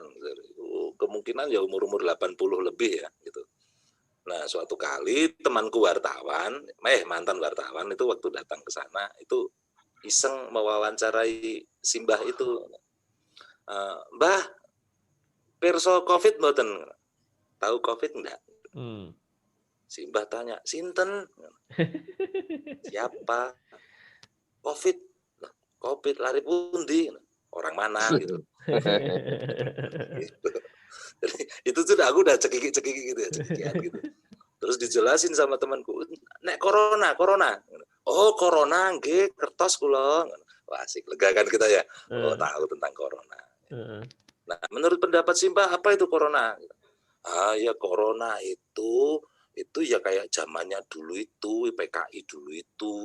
Kemungkinan ya umur 80 lebih ya gitu. Nah, suatu kali temanku wartawan, mantan wartawan itu waktu datang ke sana itu iseng mewawancarai Simbah itu. Mbah, pirsa Covid mboten? Tahu Covid enggak? Simbah tanya, sinten? Siapa? Covid lari pundi? Orang mana gitu. Gitu. Jadi, itu sudah aku udah cekiki gitu ya, cekikian gitu. Terus dijelasin sama temanku, nek corona. Oh, corona nggih, kertos kula. Wah, asik, lega kan kita ya. Oh, tahu tentang corona. Nah, menurut pendapat Simbah apa itu corona? Ya corona itu ya kayak zamannya dulu itu, PKI dulu itu.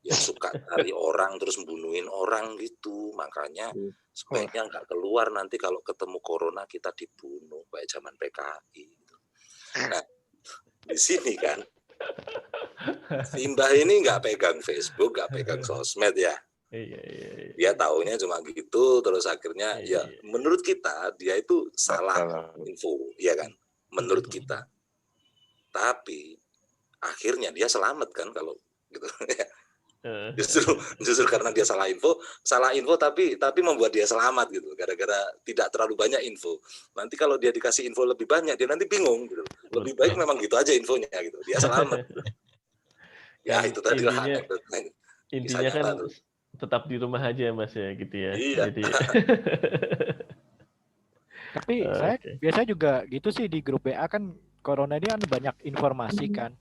Ya suka cari orang terus membunuhin orang gitu, makanya sebaiknya nggak keluar, nanti kalau ketemu corona kita dibunuh kayak zaman PKI. Nah, di sini kan Simbah ini nggak pegang Facebook, nggak pegang sosmed ya. Dia taunya cuma gitu, terus akhirnya ya menurut kita dia itu salah info, ya kan? Menurut kita. Tapi akhirnya dia selamat kan kalau gitu ya. Justru karena dia salah info tapi membuat dia selamat gitu, gara-gara tidak terlalu banyak info. Nanti kalau dia dikasih info lebih banyak dia nanti bingung gitu. Lebih baik memang gitu aja infonya gitu, dia selamat. Ya itu tadi lah. Intinya kan tetap di rumah aja Mas ya gitu ya. Iya. Jadi tapi saya biasa juga gitu sih, di grup WA kan corona ini kan banyak informasi kan.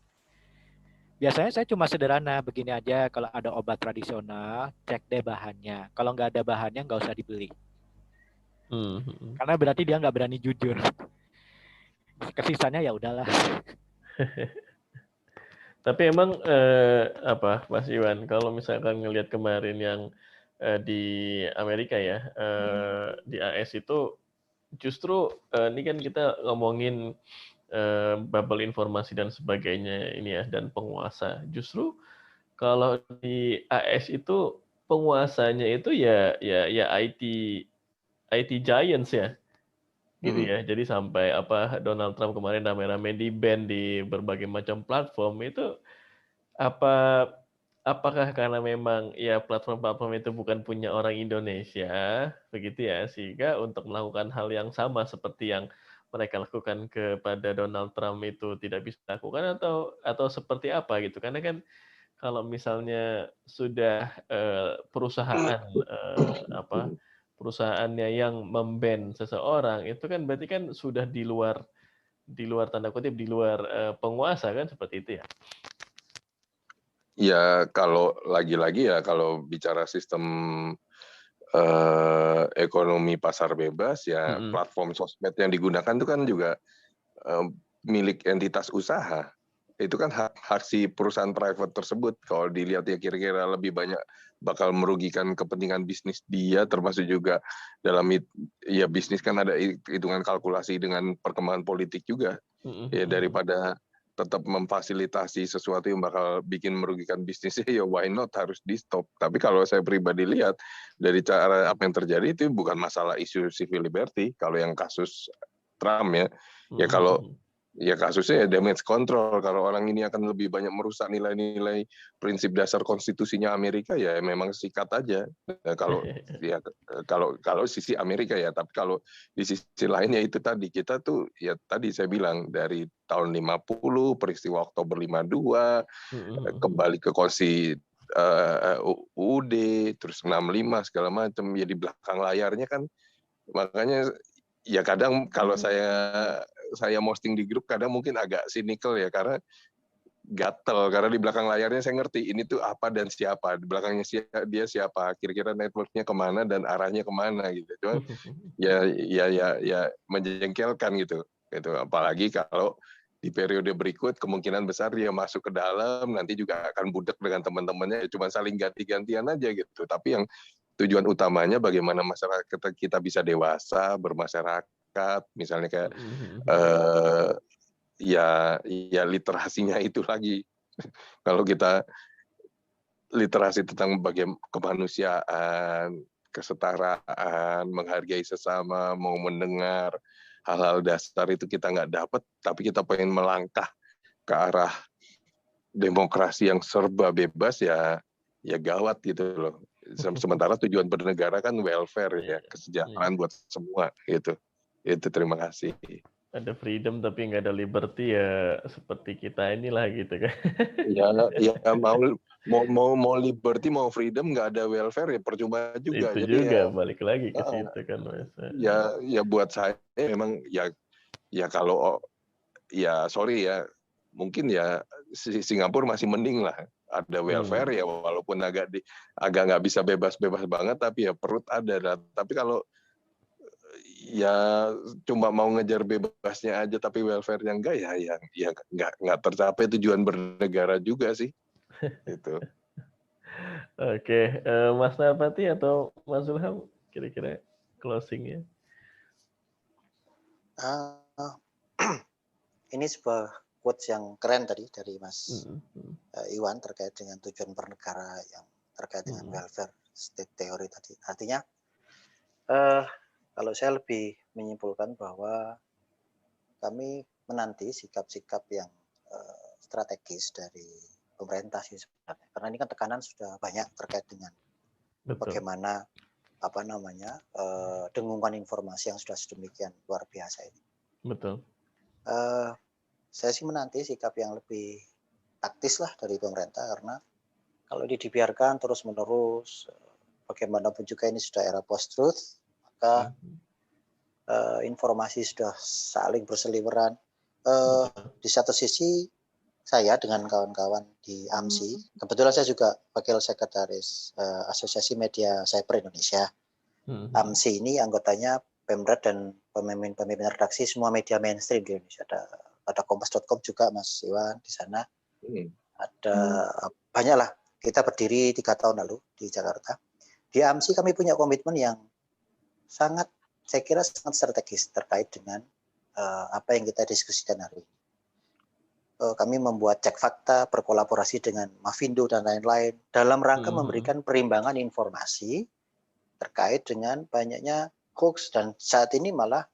Biasanya saya cuma sederhana begini aja, kalau ada obat tradisional, cek deh bahannya. Kalau nggak ada bahannya, nggak usah dibeli. Karena berarti dia nggak berani jujur. Kesisanya ya udahlah. Tapi emang Mas Iwan, kalau misalkan ngelihat kemarin yang di Amerika ya, di AS itu justru ini kan kita ngomongin bubble informasi dan sebagainya ini ya, dan penguasa. Justru kalau di AS itu penguasanya itu ya IT giants ya. Gitu ya. Jadi sampai Donald Trump kemarin rame-rame di-ban di berbagai macam platform itu apakah karena memang ya platform-platform itu bukan punya orang Indonesia begitu ya, sehingga untuk melakukan hal yang sama seperti yang mereka lakukan kepada Donald Trump itu tidak bisa dilakukan atau seperti apa gitu. Karena kan kalau misalnya sudah perusahaan perusahaannya yang memban seseorang itu kan berarti kan sudah di luar tanda kutip di luar penguasa kan seperti itu ya. Ya kalau lagi-lagi ya kalau bicara sistem ekonomi pasar bebas ya platform sosmed yang digunakan itu kan juga milik entitas usaha. Itu kan hak si perusahaan private tersebut. Kalau dilihat ya kira-kira lebih banyak bakal merugikan kepentingan bisnis dia, termasuk juga dalam ya bisnis kan ada hitungan kalkulasi dengan perkembangan politik juga. Ya daripada tetap memfasilitasi sesuatu yang bakal bikin merugikan bisnisnya, ya why not, harus di stop. Tapi kalau saya pribadi lihat dari cara apa yang terjadi itu bukan masalah isu civil liberty. Kalau yang kasus Trump ya kalau ya kasusnya ya damage control. Kalau orang ini akan lebih banyak merusak nilai-nilai prinsip dasar konstitusinya Amerika, ya memang sikat aja. Kalau ya kalau sisi Amerika ya, tapi kalau di sisi lainnya itu tadi kita tuh ya tadi saya bilang dari tahun 50 peristiwa Oktober 52 kembali ke konstitusi UUD terus 65 segala macam ya di belakang layarnya kan, makanya ya kadang kalau saya posting di grup kadang mungkin agak cynical ya, karena gatel, karena di belakang layarnya saya ngerti ini tuh apa dan siapa, di belakangnya dia siapa, kira-kira networknya kemana dan arahnya kemana gitu. Cuma ya menjengkelkan gitu. Apalagi kalau di periode berikut kemungkinan besar dia masuk ke dalam, nanti juga akan budak dengan teman-temannya, cuma saling ganti-gantian aja gitu. Tapi yang tujuan utamanya bagaimana masyarakat kita bisa dewasa, bermasyarakat, misalnya kayak ya literasinya itu lagi. Kalau kita literasi tentang bagaimana kemanusiaan, kesetaraan, menghargai sesama, mau mendengar hal-hal dasar itu kita nggak dapat, tapi kita pengen melangkah ke arah demokrasi yang serba bebas ya gawat gitu loh. Sementara tujuan bernegara kan welfare ya, kesejahteraan buat semua gitu. Itu terima kasih. Ada freedom tapi nggak ada liberty ya seperti kita inilah gitu kan. Ya mau liberty mau freedom nggak ada welfare ya percuma juga. Itu jadi juga ya, balik lagi ke situ kan Mas. Ya buat saya memang ya kalau ya sorry ya, mungkin ya Singapura masih mending lah, ada welfare ya walaupun agak nggak bisa bebas-bebas banget, tapi ya perut ada. Tapi kalau ya cuma mau ngejar bebasnya aja tapi welfare-nya enggak ya nggak tercapai tujuan bernegara juga sih. Itu. Oke, Mas Narpati atau Mas Zulham kira-kira closing-nya. Ini sebuah quotes yang keren tadi dari Mas Iwan terkait dengan tujuan bernegara yang terkait dengan welfare state theory tadi. Artinya kalau saya lebih menyimpulkan bahwa kami menanti sikap-sikap yang strategis dari pemerintah sih sebenarnya. Karena ini kan tekanan sudah banyak terkait dengan bagaimana dengungan informasi yang sudah sedemikian luar biasa ini. Betul. Saya sih menanti sikap yang lebih taktis lah dari pemerintah, karena kalau ini dibiarkan terus-menerus, bagaimanapun juga ini sudah era post-truth, maka informasi sudah saling berseliweran. Di satu sisi saya dengan kawan-kawan di AMSI, kebetulan saya juga wakil sekretaris Asosiasi Media Cyber Indonesia. AMSI ini anggotanya Pemret dan pemimpin redaksi semua media mainstream di Indonesia. Ada kompas.com juga Mas Iwan di sana. Ada banyak lah. Kita berdiri 3 tahun lalu di Jakarta. Di AMSI kami punya komitmen yang sangat, saya kira sangat strategis terkait dengan apa yang kita diskusikan hari ini. kami membuat cek fakta, berkolaborasi dengan Mavindo dan lain-lain dalam rangka memberikan perimbangan informasi terkait dengan banyaknya hoax, dan saat ini malah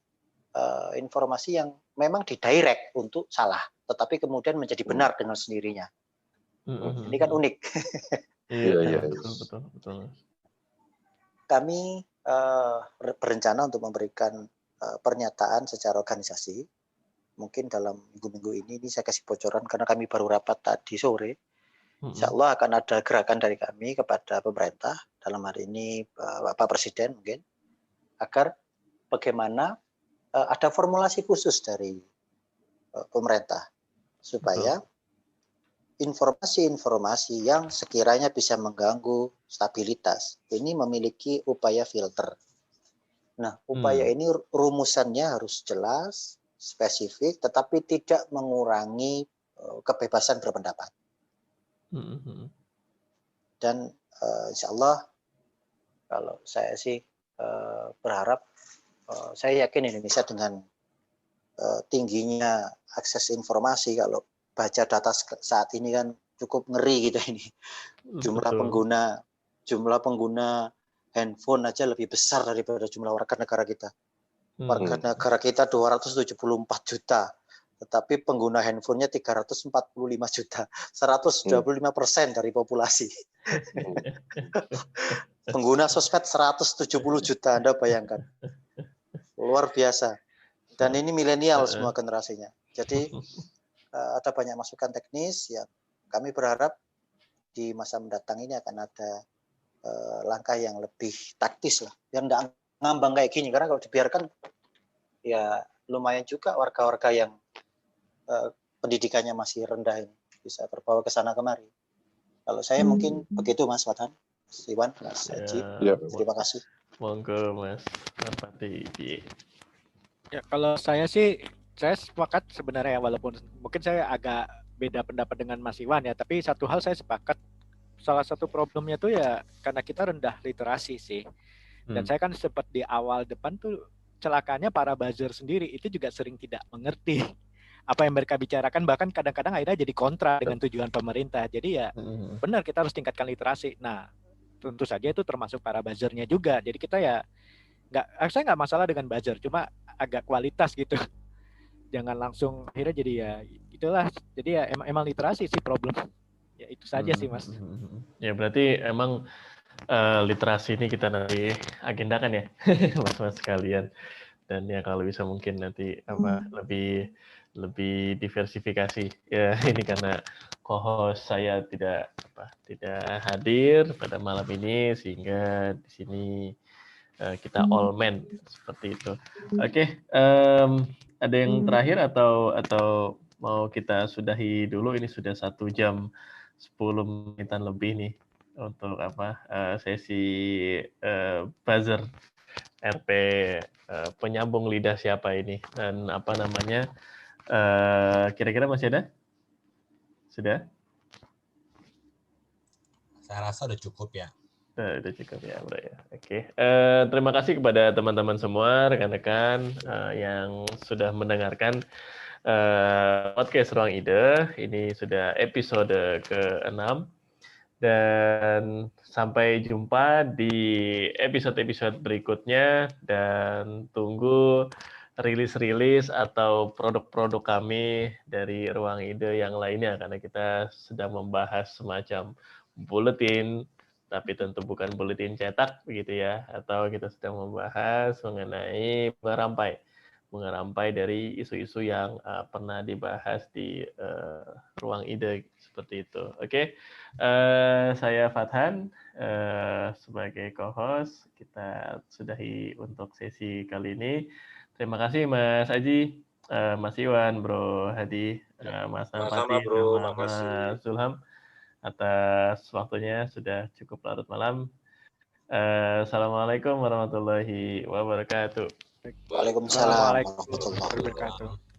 informasi yang memang didirect untuk salah, tetapi kemudian menjadi benar dengan sendirinya. Ini kan unik. Iya, betul. Kami berencana untuk memberikan pernyataan secara organisasi. Mungkin dalam minggu-minggu ini saya kasih bocoran karena kami baru rapat tadi sore. Insya Allah akan ada gerakan dari kami kepada pemerintah, dalam hari ini Bapak Presiden mungkin, agar bagaimana ada formulasi khusus dari pemerintah supaya informasi-informasi yang sekiranya bisa mengganggu stabilitas ini memiliki upaya filter. Nah, upaya ini rumusannya harus jelas, spesifik, tetapi tidak mengurangi kebebasan berpendapat. Dan insya Allah, kalau saya sih berharap, saya yakin Indonesia dengan tingginya akses informasi, kalau baca data saat ini kan cukup ngeri gitu ini. Jumlah pengguna handphone aja lebih besar daripada jumlah warga negara kita. Warga negara kita 274 juta, tetapi pengguna handphonenya 345 juta, 125% dari populasi. Pengguna sosmed 170 juta, Anda bayangkan. Luar biasa. Dan ini milenial semua generasinya. Jadi ada banyak masukan teknis yang kami berharap di masa mendatang ini akan ada langkah yang lebih taktis lah, yang enggak ngambang kayak gini, karena kalau dibiarkan ya lumayan juga warga-warga yang pendidikannya masih rendah ini bisa terbawa ke sana kemari. Kalau saya mungkin begitu Mas Fathan, Mas Iwan, Mas Haji. Terima kasih. Monggo Mas Marpati. Ya, kalau saya sih saya sepakat sebenarnya, walaupun mungkin saya agak beda pendapat dengan Mas Iwan ya, tapi satu hal saya sepakat, salah satu problemnya tuh ya karena kita rendah literasi sih. Dan saya kan sempat di awal depan tuh celakanya para buzzer sendiri itu juga sering tidak mengerti apa yang mereka bicarakan, bahkan kadang-kadang akhirnya jadi kontra dengan tujuan pemerintah. Jadi ya benar, kita harus tingkatkan literasi. Nah, tentu saja itu termasuk para buzzernya juga. Jadi kita ya saya nggak masalah dengan buzzer, cuma agak kualitas gitu. Jangan langsung akhirnya jadi ya itulah. Jadi ya emang literasi sih problem. Ya itu saja sih Mas. Ya berarti emang literasi ini kita nanti agendakan ya, mas-mas sekalian. Dan ya kalau bisa mungkin nanti lebih diversifikasi. Ya ini karena co-host saya tidak hadir pada malam ini, sehingga di sini kita all men seperti itu. Oke, ada yang terakhir atau mau kita sudahi dulu? Ini sudah 1 jam 10 menitan lebih nih untuk sesi buzzer RP penyambung lidah siapa ini, dan apa namanya, kira-kira masih ada? Sudah? Saya rasa udah cukup ya. Udah cukup ya, Bro ya. Oke. Terima kasih kepada teman-teman semua, rekan-rekan yang sudah mendengarkan podcast Ruang Ide. Ini sudah episode ke-6. Dan sampai jumpa di episode-episode berikutnya, dan tunggu rilis-rilis atau produk-produk kami dari Ruang Ide yang lainnya, karena kita sedang membahas semacam buletin, tapi tentu bukan buletin cetak begitu ya, atau kita sedang membahas mengenai mengerampai dari isu-isu yang pernah dibahas di Ruang Ide seperti itu. Oke. Saya Fathan sebagai co-host. Kita sudahi untuk sesi kali ini. Terima kasih Mas Aji, Mas Iwan, Bro Hadi, Mas Marpati, sama Mas Zulham atas waktunya, sudah cukup larut malam. Assalamualaikum warahmatullahi wabarakatuh. Waalaikumsalam warahmatullahi wabarakatuh.